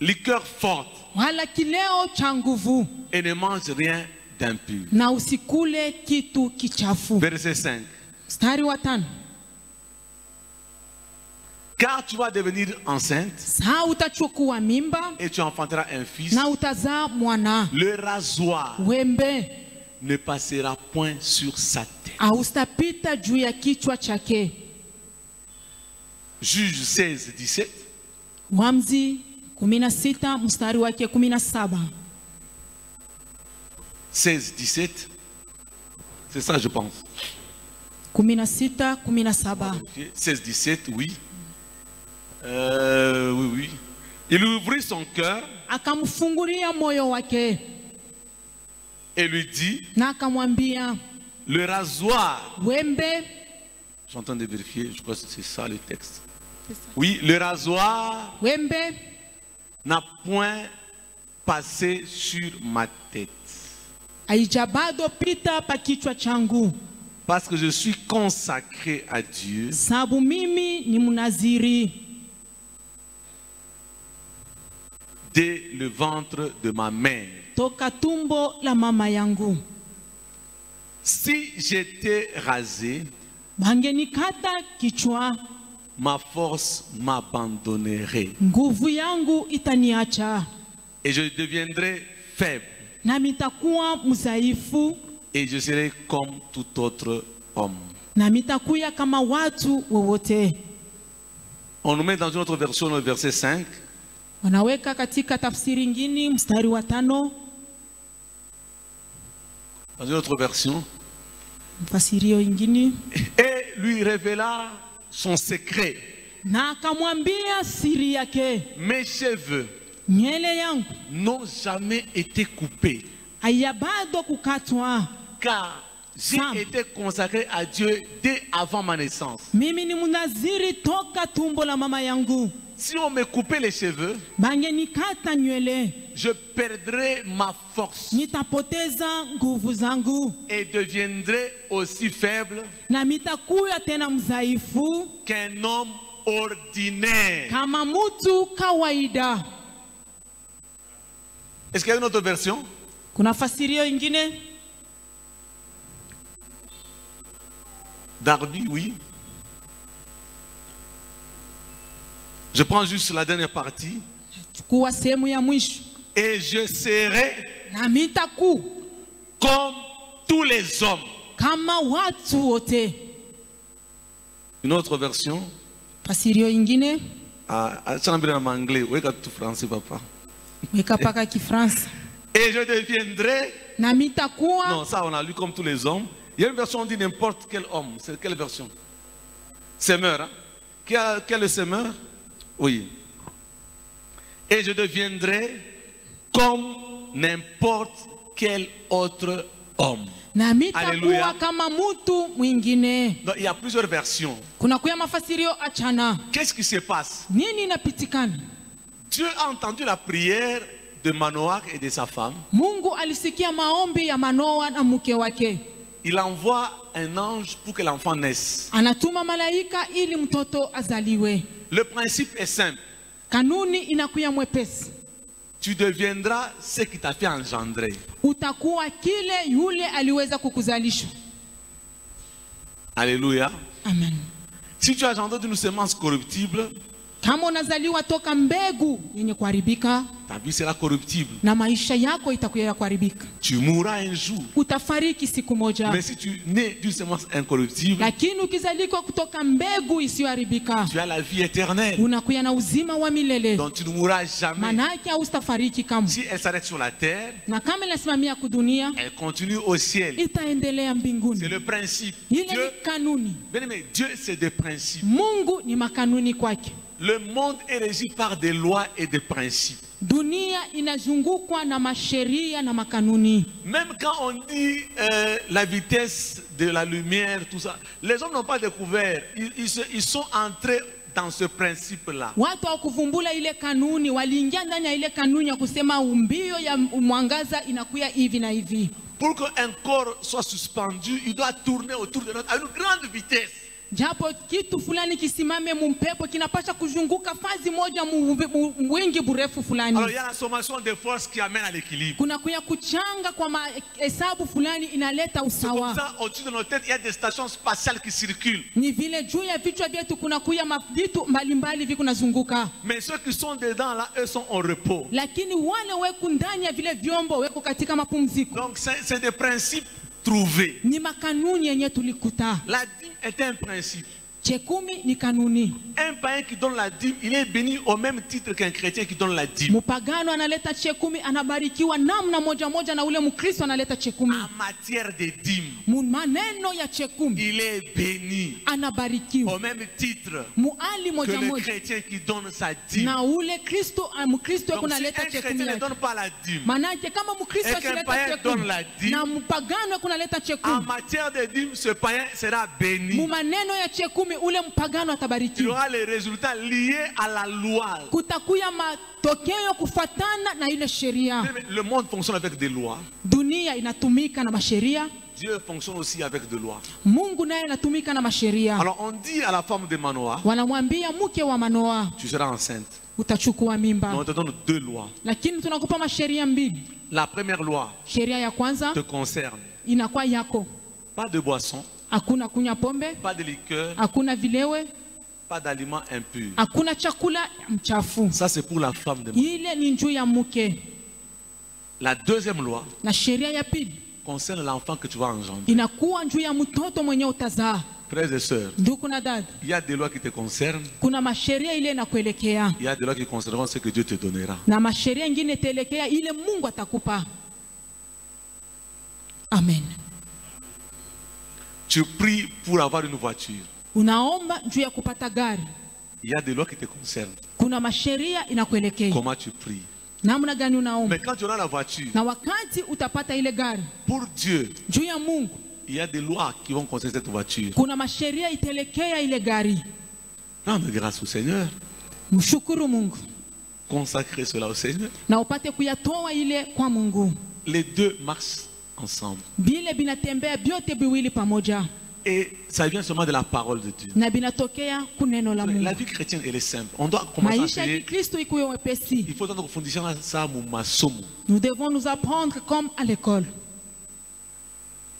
liqueur forte, wala kileo cha nguvu, et ne mange rien d'impur. na usikule kitu kichafu. Verset 5. Mstari wa 5. Car tu vas devenir enceinte Saa utachukua mimba et tu enfanteras un fils. na utazaa mwana. Le rasoir Wembe ne passera point sur sa tête. haustapita juu ya kichwa chake. Juge 16, 17. Waamuzi 16 mstari wake 17. 16, 17. C'est ça, je pense. 16 17. 16, 17, oui. Oui, oui. Il ouvrit son cœur Akamfungulia moyo wake et lui dit, na akamwambia, le rasoir, wembe. je suis en train de vérifier, je crois que c'est ça le texte. Oui, le rasoir Wembe n'a point passé sur ma tête, haijabado pita pa kichwa changu, parce que je suis consacré à Dieu. sababu mimi ni mnaziri Dès le ventre de ma mère. toka tumbo la mama yangu. Si j'étais rasé, Bangenikata kichwa, ma force m'abandonnerait nguvu yangu itaniacha, et je deviendrais faible na mitakuwa mzaifu, et je serai comme tout autre homme. na mitakuya kama watu wowote. On nous met dans une autre version, le verset 5. Wanaweka katika tafsiri ngini mstari wa 5, Dans une autre version. mfasirio ingini, Et lui révéla son secret. na akamwambia siri yake, Mes cheveux nywele yangu n'ont jamais été coupés, hayabado kukatwa, car j'ai Sam. été consacré à Dieu dès avant ma naissance. mimi ni mnaziri toka tumbo la mama yangu. Si on me coupait les cheveux, Bangenikata nywele, je perdrais ma force nitapoteza nguvu zangu, et deviendrais aussi faible na mitakuya tena mzaifu qu'un homme ordinaire. kama mtu kawaida. Est-ce qu'il y a une autre version? Kuna fasirio ingine, Darby, oui. Je prends juste la dernière partie. chukua sehemu ya mwisho, Et je serai na mitaku comme tous les hommes. kama watu wote. Une autre version. Fasirio ingine En anglais. Oui, tout français, papa. weka paka Kifransa, Et je deviendrai. na mitakuwa. Non, ça on a lu comme tous les hommes. Il y a une version, on dit n'importe quel homme. C'est quelle version? Semeur, hein? Quel est le semeur? Oui. Et je deviendrai comme n'importe quel autre homme. Na Alléluia. mitakuwa kama mtu mwingine. Donc, il y a plusieurs versions. Kuna kuya mafasirio achana. Qu'est-ce qui se passe? Nini inapitikana? Dieu a entendu la prière de Manoah et de sa femme. Mungu alisikia maombi ya Manoa na mke wake. Il envoie un ange pour que l'enfant naisse. Anatuma malaika ili mtoto azaliwe. Le principe est simple. Kanuni inakuya mwepesi. Tu deviendras ce qui t'a fait engendrer. Utakuwa kile yule aliweza kukuzalisha. Alléluia. Amen. Si tu as engendré d'une semence corruptible, Kama unazaliwa toka mbegu yenye kuharibika, ta vie sera corruptible. na maisha yako itakuwa ya kuharibika. Tu mourras un jour. Utafariki siku moja. Mais si tu nais d'une semence incorruptible, Lakini ukizalikwa kutoka mbegu isiyoharibika, tu as la vie éternelle. unakuya na uzima wa milele. Donc tu ne mourras jamais. Manake hautafariki kamwe. Si elle s'arrête sur la terre, Na kama inasimamia kudunia, elle continue au ciel. itaendelea C'est mbinguni. le principe. Ile Dieu, ni kanuni. bien-aimé, Dieu c'est des principes. Mungu ni makanuni kwake. Le monde est régi par des lois et des principes. Dunia inazungukwa na masheria na makanuni. Même quand on dit la vitesse de la lumière, tout ça, les hommes n'ont pas découvert. Ils sont entrés dans ce principe-là. Watu hawakuvumbula ile kanuni, waliingia ndani ya ile kanuni ya kusema mbio ya mwangaza inakuya hivi na hivi. Pour qu'un corps soit suspendu, il doit tourner autour de notre à une grande vitesse. Japo kitu fulani kisimame mumpepo kinapasha kuzunguka fazi moja mwingi burefu fulani. Alors il y a la sommation des forces qui amène à l'équilibre. Kuna kuya kuchanga kwa mahesabu fulani inaleta C'est comme usawa. ça, au-dessus de nos têtes, il y a des stations spatiales qui circulent. Ni vile juu ya vichwa vyetu kuna kuya vitu mbalimbali viko nazunguka. Mais ceux qui sont dedans, là, eux sont en repos. Lakini wale weko ndani ya vile vyombo weko katika mapumziko. Donc c'est des principes trouvés. Ni makanuni yenye tulikuta. La dîme est un principe. Chekumi ni kanuni. Un païen qui donne la dîme, il est béni au même titre qu'un chrétien qui donne la dîme. Mupagano analeta chekumi anabarikiwa namna moja moja na ule Mkristo analeta chekumi. En matière de dîme, Maneno ya chekumi il est béni anabarikiwa. au même titre Muali que moja le moja chrétien qui donne sa dîme. na ule Kristo Mkristo Donc si kunaleta un chrétien chekumi ne yake. donne pas la dîme, Manake kama Mkristo Et qu'un asileta païen donne chekumi la dîme, na mpagano kunaleta en chekumi, matière de dîme, ce païen sera béni. mu maneno ya chekumi ule mpagano Il atabarikiwa. aura les résultats liés à la loi. Kutakuya matokeo kufatana na ile sheria. Le monde fonctionne avec des lois. Dunia inatumika na masheria, Dieu fonctionne aussi avec des lois. Mungu naye anatumika na masheria. Alors on dit à la femme de Manoah, Wanamwambia mke wa Manoa, tu seras enceinte. utachukua Mais mimba. on te donne deux lois. Lakini tunakupa masheria mbili. La première loi Sheria ya kwanza te concerne. inakuwa yako. Pas de boisson, Hakuna kunywa pombe, pas de liqueur, hakuna vilewe, pas d'aliments impurs. hakuna chakula mchafu. Ça c'est pour la femme de Manoah. Ile ni njuu ya mke. La deuxième loi Na sheria ya pili concerne l'enfant que tu vas engendrer. inakuwa njuu ya mtoto mwenye utazaa. Frères et sœurs, Ndugu na dada, il y a des lois qui te concernent. kuna masheria ile inakuelekea Il y a des lois qui concerneront ce que Dieu te donnera. na masheria ingine itaelekea ile Mungu atakupa. Amen. Tu pries pour avoir une voiture. Unaomba juu ya kupata gari. Il y a des lois qui te concernent. Kuna masheria inakuelekea. Comment tu pries. Namna gani unaomba? Mais quand tu auras la voiture, Na wakati utapata ile gari, pour Dieu, juu ya Mungu il y a des lois qui vont concerner cette voiture. kuna masheria itaelekea ile gari. Rendre grâce au Seigneur. Mshukuru Mungu Consacrer cela au Seigneur. na upate kuyatoa ile kwa Mungu. Les deux marchent ensemble. Bile binatembea vyote biwili pamoja Et ça vient seulement de la parole de Dieu. na binatokea kuneno la La Mungu. vie chrétienne, elle est simple. On doit commencer à Maisha ya essayer. Kikristo ikuwe wepesi. Il faut donc kufundisha ça mu masomo. Nous devons nous apprendre comme à l'école.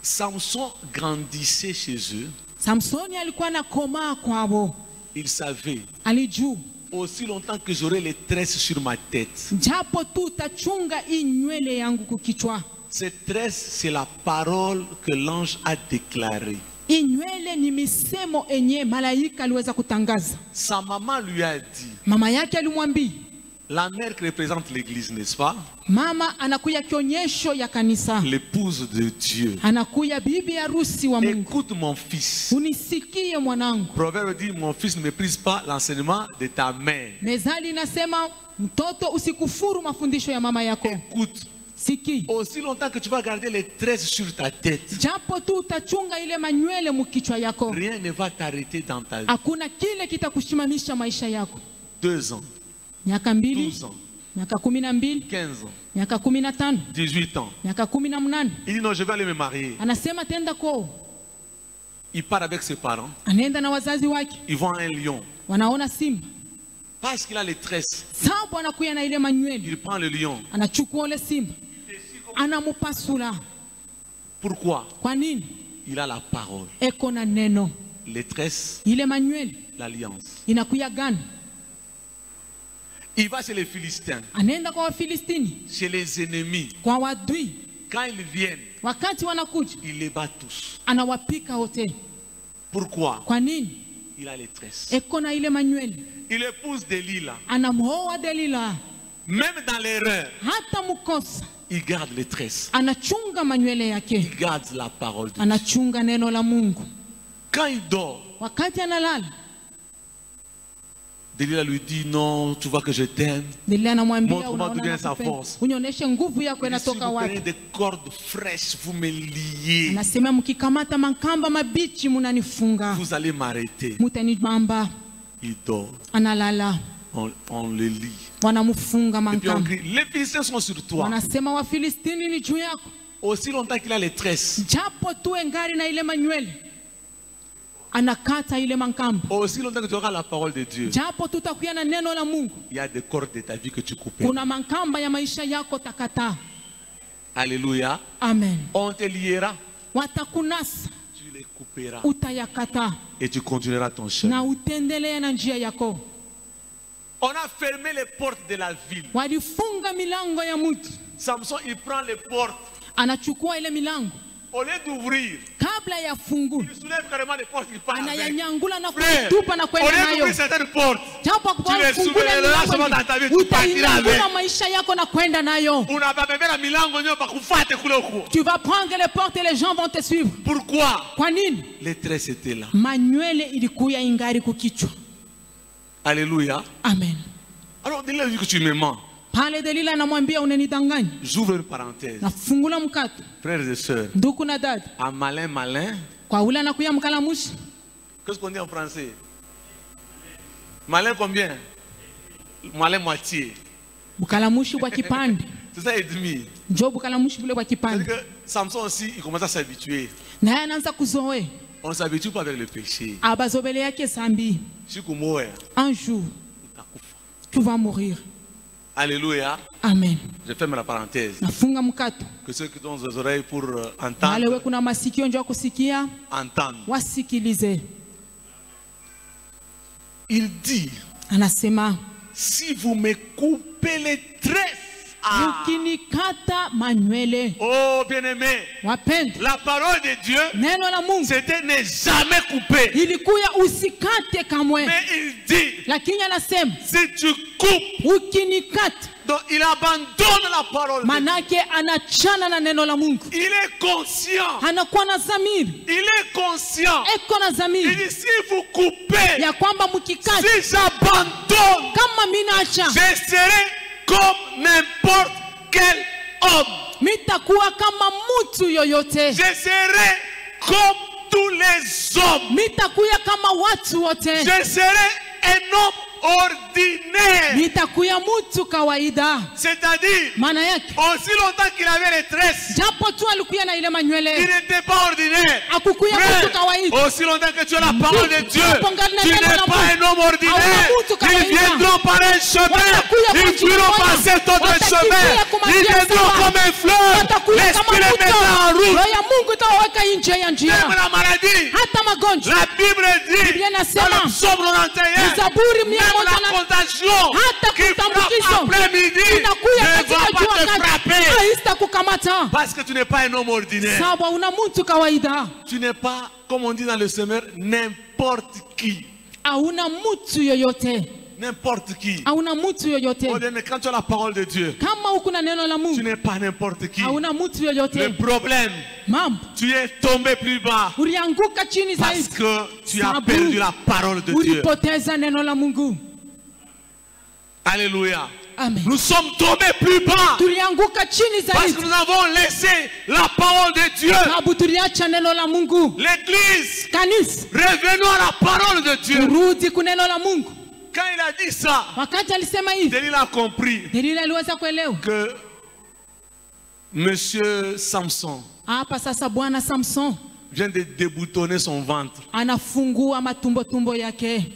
Samson grandissait chez eux. Samsoni alikuwa na komaa kwao. Il savait, Alijua aussi longtemps que j'aurai les tresses sur ma tête. japo tu utachunga hii nywele yangu kukichwa. Ces tresses, c'est la parole que l'ange a déclarée. Hii nywele ni misemo enye malaika aliweza kutangaza. Sa maman lui a dit, Mama yake alimwambia, La mère qui représente l'église, n'est-ce pas? Mama anakuya kionyesho ya kanisa. L'épouse de Dieu. Anakuya bibi harusi wa Mungu. Écoute mon fils. Unisikie mwanangu. Proverbe dit, mon fils ne méprise pas l'enseignement de ta mère. Mezali inasema mtoto usikufuru mafundisho ya mama yako. Écoute. Siki. Aussi longtemps que tu vas garder les tresses sur ta tête, Japo tu utachunga ile manywele mukichwa yako. rien ne va t'arrêter dans ta vie. Hakuna kile kitakushimamisha maisha yako. 2 ans, Miaka 2, 12 ans, miaka 12, 15 ans, miaka 15, 18 ans. miaka 18. Il dit non, je vais aller me marier. Anasema tenda kwao. Il part avec ses parents. Anaenda na wazazi wake. Ils vont à un lion. Wanaona simba. Parce qu'il a les tresses, Sababu anakuya na ile manywele. il prend le lion. Anachukua ile simba. Anamupasula. Pourquoi? Kwa nini? Il a la parole. Eko na neno. Les tresses, Ile manywele l'alliance. inakuya gani? Il va chez les Philistins, Anaenda kwa Wafilistini, chez les ennemis. kwa wadui. Quand ils viennent, Wakati wanakuja, il les bat tous. anawapika wote. Pourquoi? Kwa nini? Il a les tresses. Eko na ile manywele. Il épouse Delilah. Anamuoa Delila. Même dans l'erreur, Hata mukosa, il garde les tresses. anachunga manywele yake. Il garde la parole de Dieu. Anachunga neno la Mungu. Quand il dort, Wakati analala, Delilah lui dit non, tu vois que je t'aime. Delila anamwambia Montre-moi d'où vient sa nakupenda. force. Unionyeshe nguvu yako Il dit, si inatoka vous prenez wapi. des cordes fraîches, vous me liez, Anasema mkikamata makamba mabichi munanifunga. vous allez m'arrêter. Mutanibamba. Il dort, Analala. on le lie. Wanamufunga Et puis on makamba. crie, les Philistins sont sur toi. Wanasema Wafilistini ni juu yako. Aussi longtemps qu'il a les tresses, Japo tu engari na ile manywele. Anakata ile mankamba. aussi longtemps que tu auras la parole de Dieu, Japo tutakuya na neno la Mungu. il y a des cordes de ta vie que tu coupes. Kuna mankamba ya maisha yako takata. Alléluia. Amen. On te liera, Watakunasa, tu les couperas utayakata et tu continueras ton chemin. na utendelea na njia yako. On a fermé les portes de la ville. Walifunga milango ya mji. Samson, il prend les portes. Anachukua ile milango. Au lieu d'ouvrir, Kabla ya fungu, il soulève carrément les portes qu'il part avec. anayanyangula na Frère, kutupa na au kwenda lieu nayo. d'ouvrir certaines portes, Japo tu kwa les kufungula soulèveras seulement dans ta vie, tu partiras avec. utainangula maisha yako na kwenda nayo. unababebela milango nyo bakufate kule huko. Tu vas prendre les portes et les gens vont te suivre. Pourquoi? Kwa nini? Les tresses étaient là. Manywele ilikuya ingari kukichwa. Alléluia. Amen. Alors, dès là, vu que tu me mens, Pale Delila anamwambia unanidanganya. j'ouvre une parenthèse. Nafungula mkato. Frères et sœurs, Ndugu na dada. un malin malin, Kwa ule anakuya mkalamushi. qu'est-ce qu'on dit en français? Malin combien? Malin moitié. Bukalamushi kwa kipande. C'est ça et demi. Njoo bukalamushi bule kwa C'est-à-dire kipande. que Samson aussi, il commence à s'habituer. Naye anaanza kuzoea. On ne s'habitue pas avec le péché. Abazobele yake zambi. Shikumoya, Un jour, utakufa. tu vas mourir. Alléluia. Amen. Je ferme la parenthèse. Nafunga mkato. Que ceux qui ont des oreilles pour Wale entendre, we kuna masikio njoo kusikia, entendent. wasikilize. Il dit, Anasema, si vous me coupez les tresses, ukinikata manywele. oh bien-aimé, Wapendwa, la parole de Dieu, neno la Mungu c'était ne jamais couper. ilikuya usikate kamwe. Mais il dit, Lakini anasema, si tu coupes, ukinikata, donc il abandonne la parole de Dieu. manake anachana na neno la Mungu. Il est conscient. Anakuwa na dhamiri. Il est conscient. Eko na Il dhamiri dit, si vous coupez, ya kwamba mkikata, si j'abandonne, kama minacha, je serai comme n'importe quel homme. mitakuwa kama mtu yoyote. Je serai comme tous les hommes. Mitakuya kama watu wote. Je serai un homme ordinaire. Mitakuya mtu kawaida. C'est-à-dire, Maana yake, aussi longtemps qu'il avait les tresses, japo tu alikuya na ile il manywele, n'était pas ordinaire. akukuya mtu kawaida. Frère, aussi longtemps que tu as la parole de Dieu, tu n'es pas un homme ordinaire. Ils viendront par un chemin, ils fuiront passer d'autres chemins, ils viendront comme un fleuve, l'esprit les mettra en route. Roho ya Mungu itawaweka nje ya Même njia. la maladie, Hata magonjwa. la Bible dit, Biblia inasema, dans le psaume 91, Zaburi même la contagion hata qui frappe kutambukizo après-midi inakuya ne katika va pas jua te kati, frapper. haista kukamata. Parce que tu n'es pas un homme ordinaire. Sawa, una mtu kawaida. Tu n'es pas, comme on dit dans le semeur, n'importe qui. Hauna mtu yoyote. n'importe qui. hauna mtu yoyote. Oh bien, mais quand tu as la parole de Dieu, Kama uko na neno la tu Mungu, n'es pas n'importe qui. hauna mtu Le yoyote. problème, Mambo tu es tombé plus bas ulianguka chini parce zaidi, que tu as Sababu perdu la parole de Dieu. ulipoteza neno la Mungu. Alléluia. Amen. Nous sommes tombés plus bas Tulianguka chini parce zaidi que nous avons laissé la parole de Dieu. sababu tuliacha neno la Mungu. L'église, Kanisa, revenons à la parole de Dieu. turudi kuneno la Mungu. Quand il a dit ça, Wakati alisema hivi, Delilah a compris Delila aliweza kuelewa. que Monsieur Samson Hapa sasa Bwana Samson vient de déboutonner son ventre. anafungua matumbo yake,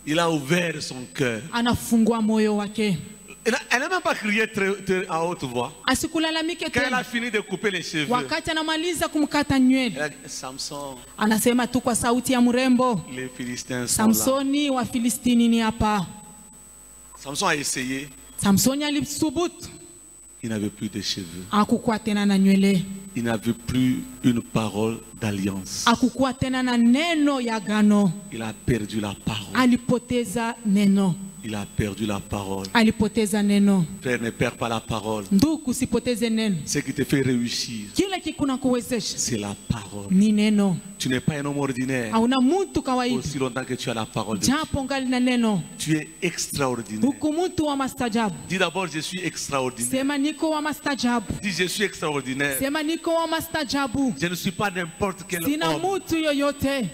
Il a ouvert son cœur. anafungua moyo wake. Elle n'a même pas crié très à haute voix. Asikulalamike Quand elle a tena. fini de couper les cheveux, Wakati anamaliza kumkata nywele, elle a dit, Samson, anasema tu kwa sauti ya mrembo, les Philistins sont là. Samsoni wa Filistini ni hapa. Samson a essayé, Samsoni alisubutu, il n'avait plus de cheveux. hakukuwa tena na nywele, Il n'avait plus une parole d'alliance. hakukuwa tena na neno ya agano. Il a perdu la parole. Alipoteza neno, Il a perdu la parole. alipoteza neno. Frère, ne perds pas la parole. Ndugu, usipoteze neno. Ce qui te fait réussir, Kile kikuna kuwezesha c'est la parole. ni neno. Tu n'es pas un homme ordinaire Hauna mtu kawaida, aussi longtemps que tu as la parole de Dieu. japo ngali na neno. Tu es extraordinaire. Huku mtu wa mastajabu. Dis d'abord, je suis extraordinaire. Sema niko wa mastajabu. Dis, je suis extraordinaire. Sema niko wa mastajabu. Je ne suis pas n'importe quel Sina homme. mtu yoyote.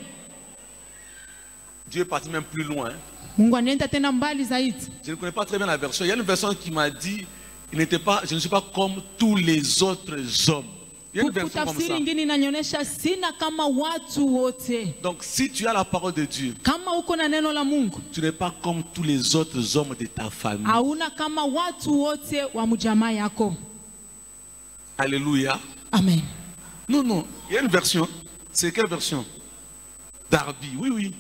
Dieu est parti même plus loin. Mungu anaenda tena mbali zaidi. Je ne connais pas très bien la version. Il y a une version qui m'a dit, je ne suis pas comme tous les autres hommes. Il y a une version comme Kutafsiri ça. ingine inanyonyesha sina kama watu wote. Donc si tu as la parole de Dieu, Kama uko na neno la Mungu, tu n'es pas comme tous les autres hommes de ta famille. hauna kama watu wote wa mjamaa yako. Alléluia. Amen. Non, non. Il y a une version. C'est quelle version? Darby. Oui, oui.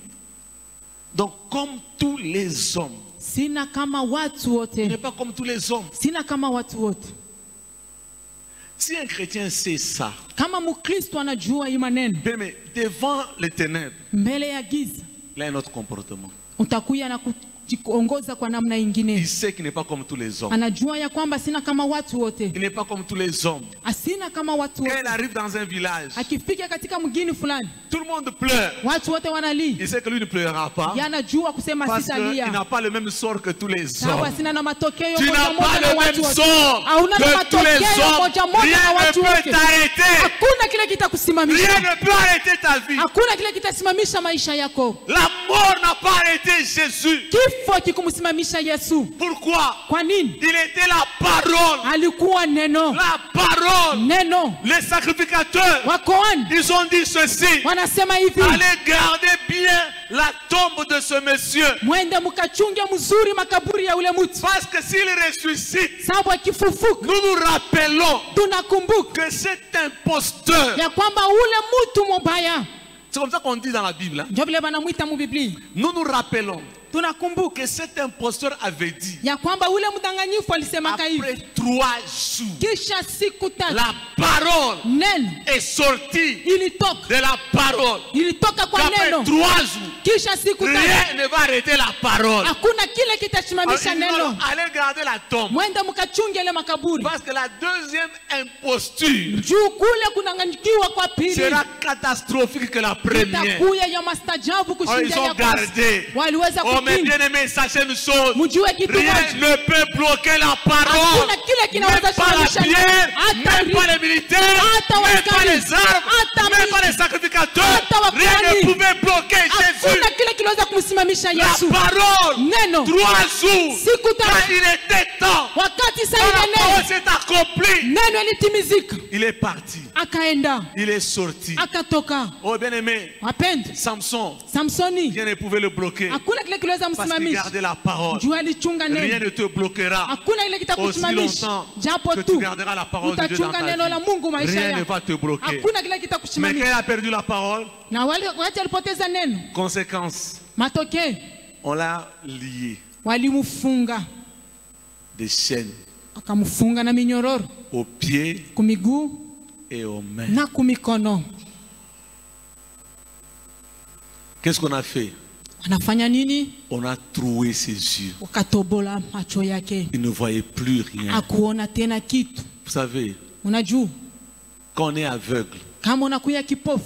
Donc comme tous les hommes. Sina kama watu Tu n'es wote. pas comme tous les hommes. Sina kama watu wote. Si un chrétien sait ça, Kama Mkristo anajua hii maneno, bien, mais devant les ténèbres, mbele ya giza il a un autre comportement. utakuya na kujiongoza kwa namna Il ingine. sait qu'il n'est pas comme tous les hommes. Anajua ya kwamba sina kama watu wote, Il n'est pas comme tous les hommes. asina kama watu Quand wote. il arrive dans un village, Akifika katika mgini fulani, tout le monde pleure. watu wote wanalia, Il sait que lui ne pleurera pas yanajua kusema parce qu'il sitalia, n'a pas le même sort que tous les sababu hommes. asina na matokeo Tu moja n'as pas moja na le watu même wote. sort Hauna na que tous les matokeo hommes. moja moja Rien na ne watu peut wote. t'arrêter. Hakuna kile kitakusimamisha, Rien ne peut arrêter ta vie. hakuna kile kitasimamisha maisha yako. La mort n'a pas arrêté Jésus. Kifo kikumsimamisha Yesu. Pourquoi? Kwa nini? Il était la parole. Alikuwa neno, La parole. neno. Les sacrificateurs, Wakoani ils ont dit ceci. wanasema hivi, Allez garder bien la tombe de ce monsieur. mwende mkachunge mzuri makaburi ya ule mtu, Parce que s'il ressuscite, sababu akifufuka nous nous rappelons tunakumbuka que cet imposteur, ya kwamba ule mtu mubaya, c'est comme ça qu'on dit dans la Bible, hein. ndio vile banamwita mu Biblia, Nous nous rappelons tunakumbuka que cet imposteur avait dit, ya kwamba ule mdanganyifu alisemaka hivi, après 3 jours, kisha siku tatu la parole neno est sortie ilitoka, de la parole. ilitoka kwa Après neno, 3 jours, kisha siku tatu rien ne va arrêter la parole. hakuna kile Alors, kitasimamisha ils disent, neno. allez garder la tombe. Mwende mkachunge ile makaburi, Parce que la deuxième imposture juu kule kunanganyikiwa kwa pili sera catastrophique que la première. itakuya ya mastajabu Alors, ils kushinda ont ya kwanza. gardé. Waliweza Oh, mais kukinga. bien aimé, sachez une chose. Mjue kitu Rien moja, ne peut bloquer la parole. hakuna kile Même kinaweza pas la simamisha pierre, hata même pas les militaires, hata même pas waskari, les armes, hata même pas miti, les sacrificateurs. hata wakuhani. Rien ne pouvait bloquer Jésus. hakuna kile kinaweza kumsimamisha La Yesu. parole, Neno 3 jours, siku quand tatu, il était temps, wakati saa quand la ile parole neno s'est accomplie, neno ilitimizika, il est parti, akaenda il est sorti. akatoka. Oh bien aimé, Wapendwa, Samson, Samsoni rien ne pouvait le bloquer hakuna kile kiliweza parce qu'il msimamisha, gardait la parole. juu alichunga Rien neno. ne te bloquera Hakuna ile aussi kitakusimamisha, longtemps japo que tu tu garderas la parole de Dieu dans utachunga ta neno la Mungu vie. maisha Rien ne yako. va te bloquer. Hakuna kile Mais quand kitakusimamisha. il a perdu la parole, Na wale wakati alipoteza neno, conséquence, matokeo on l'a lié walimfunga, des chaînes wakamfunga na minyororo aux pieds kumiguu et aux mains. na kumikono. Qu'est-ce qu'on a fait? Anafanya nini? On a troué ses yeux. Wakatobola macho yake. Il ne voyait plus rien. Hakuona tena kitu. Vous savez, Unajua, quand on est aveugle, kama unakuya kipofu,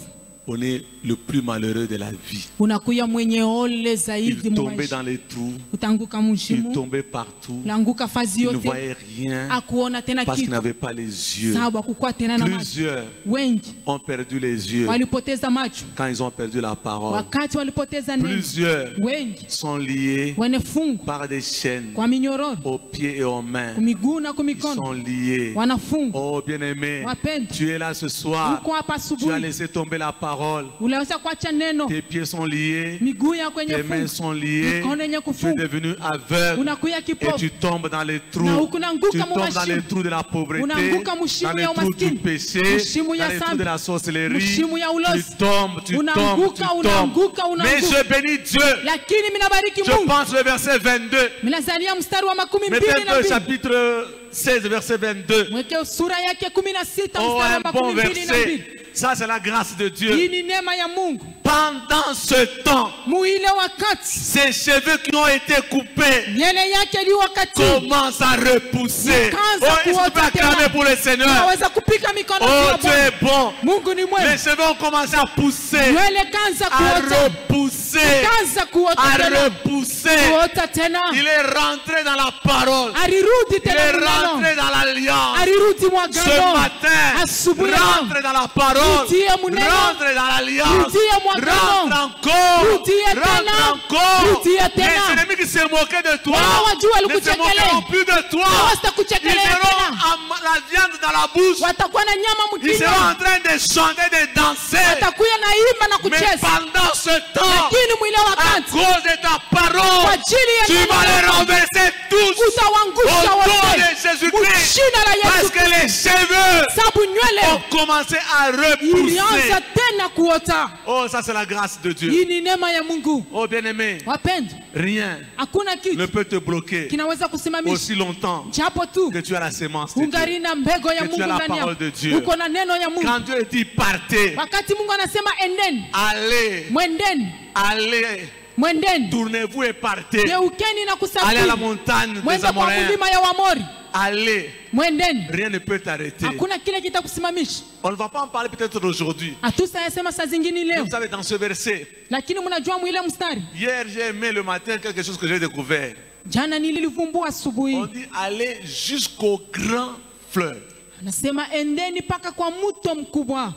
on est le plus malheureux de la vie. unakuya mwenye ole Il zaidi tombait maisha. dans les trous, Utanguka il mshimu, tombait partout, unaanguka fazi il ne yote. voyait rien Hakuona tena parce qu'il kitu. n'avait pas les yeux. Sababu hakukuwa tena na macho. Plusieurs Wengi ont perdu les yeux walipoteza macho quand ils ont perdu la parole. wakati walipoteza neno. Plusieurs Wengi sont liés wanafungwa par des chaînes kwa minyororo, aux pieds et aux mains. kumiguu na Ils kumikono, sont liés. wanafungwa. Oh bien-aimé, Wapendwa, tu es là ce soir. uko hapa Tu as asubuhi, laissé tomber la parole. unaweza kuacha neno, Tes pieds sont liés. miguu yako yenye Tes mains fungu, sont liées. mikono yenye Tu es kufunga, devenu aveugle. unakuya Et kipofu, tu tombes dans les na trous. unaanguka Tu tombes dans les mumashimo, trous de la pauvreté, unaanguka dans mshimo les ya trous du umaskini, péché, mshimo dans ya les trous dhambi, de la sorcellerie. mshimo ya Tu ulozi. tombes, tu tombes, Unaanguka, tu tombes. unaanguka, Mais unaanguka. je bénis Dieu. Lakini minabariki Je Mungu. pense le verset 22. Minazalia mstari wa makumi Mettez mbili na un peu mbili. chapitre 16, verset 22. Mweke sura yake 16 Oh, mstari un wa bon makumi mbili na mbili. verset. Ça, c'est la grâce de Hii Dieu. ni neema ya Mungu. Pendant ce temps, Muile wakati ces cheveux qui ont été coupés nywele yake iliwakati, commencent à repousser. Ikaanza Oh, est-ce que tu peux kuota acclamer tena. pour le Seigneur? Unaweza kupika mikono Oh, kwa Dieu Bwana. est bon. Mungu ni mwema. Les cheveux ont commencé à pousser, Nywele kanza à kuota, repousser, kanza kuota à tena, repousser. kuota tena. Il est rentré dans la parole. Alirudi Il tena est mwanao, rentré dans l'alliance. alirudi Ce mwagano. matin, Asubuhi rentre dans la parole, Rudie muneno. rentre dans l'alliance, Rudie mwagano. rentre encore, Rudie tena. rentre encore. Rudie tena. Les ennemis qui se moquaient de toi Wao wajua ne se walikuchekelea. moqueront plus de toi. Hawatakuchekelea Ils auront tena. la viande dans la bouche. Watakuwa na nyama Ils seront mkinywa, en train de chanter, de danser. watakuya na imba na Mais kucheza. pendant ce temps, Lakini mwile à wakati cause de ta kwa parole, ajili ya tu neno vas les lako, renverser tous utawangusha au nom wote de Jésus-Christ. jina la Parce Yesu, que les cheveux sababu nywele ont commencé à ilianza repousser. tena kuota. Oh, ça c'est la grâce de Dieu. Hii ni neema ya Mungu. Oh bien-aimé, Wapendwa, rien hakuna ne kitu peut te bloquer kinaweza kusimamisha aussi longtemps japo tu que tu as la sémence de Dieu. ungali na mbego ya Que tu Mungu as la ndani parole de yako, Dieu. uko na neno ya Mungu. Quand Dieu dit partez, Wakati Mungu anasema endeni, allez, mwendeni, allez, mwendeni, tournez-vous et partez. geukeni na Allez à la kusafiri, montagne des mwende kwa Amoréens. milima ya Wamori, Allez, mwendeni. rien ne peut t'arrêter. Hakuna kile kitakusimamisha. On ne va pas en parler peut-être aujourd'hui. Hatusayasema saa zingine Mais leo, vous savez, dans ce verset, lakini mnajua mwile mstari, hier j'ai aimé le matin quelque chose que j'ai découvert. jana nililivumbua asubuhi. On dit allez jusqu'au grand fleuve. Anasema endeni mpaka kwa mto mkubwa.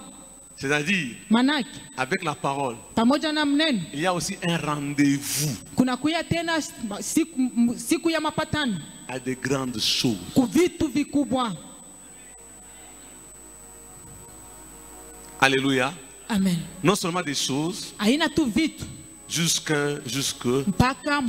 C'est-à-dire, Manake avec la parole, pamoja na mneno il y a aussi un rendez-vous kuna kuya tena siku ya mapatano à de grandes choses. ku vitu vikubwa. Alléluia. Amen. Non seulement des choses, Aina tu vitu jusqu'au mpaka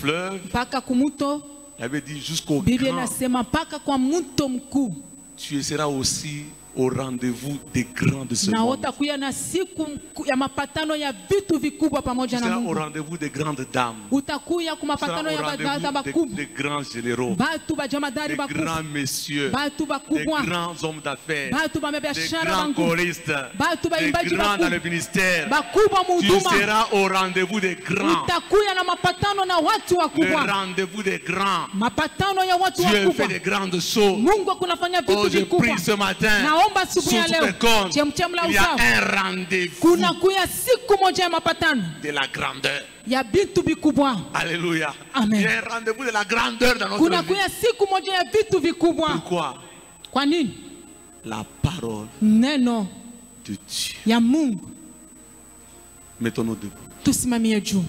fleuve. mpaka kumuto. Il avait dit jusqu'au Biblia grand. inasema mpaka kwa mto mkuu, Tu seras aussi au rendez-vous des grands de ce na monde. utakuya na siku ya mapatano ya vitu vikubwa Tu pamoja na seras au Mungu. rendez-vous des grandes dames. Utakuya ku Tu seras mapatano ya au bata rendez-vous bakubwa, des grands généraux, batu bajamadari des bakubwa, grands messieurs, batu des bakubwa, grands hommes d'affaires, batu des bamebiashara grands bangu, choristes, batu des baimbaji grands dans le bakubwa, ministère. bakubwa Tu muhuduma. seras au rendez-vous des grands. Utakuya na mapatano na watu Le wakubwa, rendez-vous des grands. mapatano ya watu Dieu fait wakubwa. des grandes choses. Mungu akunafanya Oh, vitu je vikubwa. prie ce matin. Naomba asubuhi ya Sous leo, tes comptes, chemchem la il y a uzao, un rendez-vous kuna kuya siku moja ya mapatano de la grandeur. ya vitu vikubwa. Alléluia. Amen. Il y a un rendez-vous de la grandeur dans notre Kuna vie. kuya siku moja ya vitu vikubwa. Pourquoi? Kwa nini? La parole Neno de Dieu. ya Mungu. Mettons-nous debout. Tusimamie juu.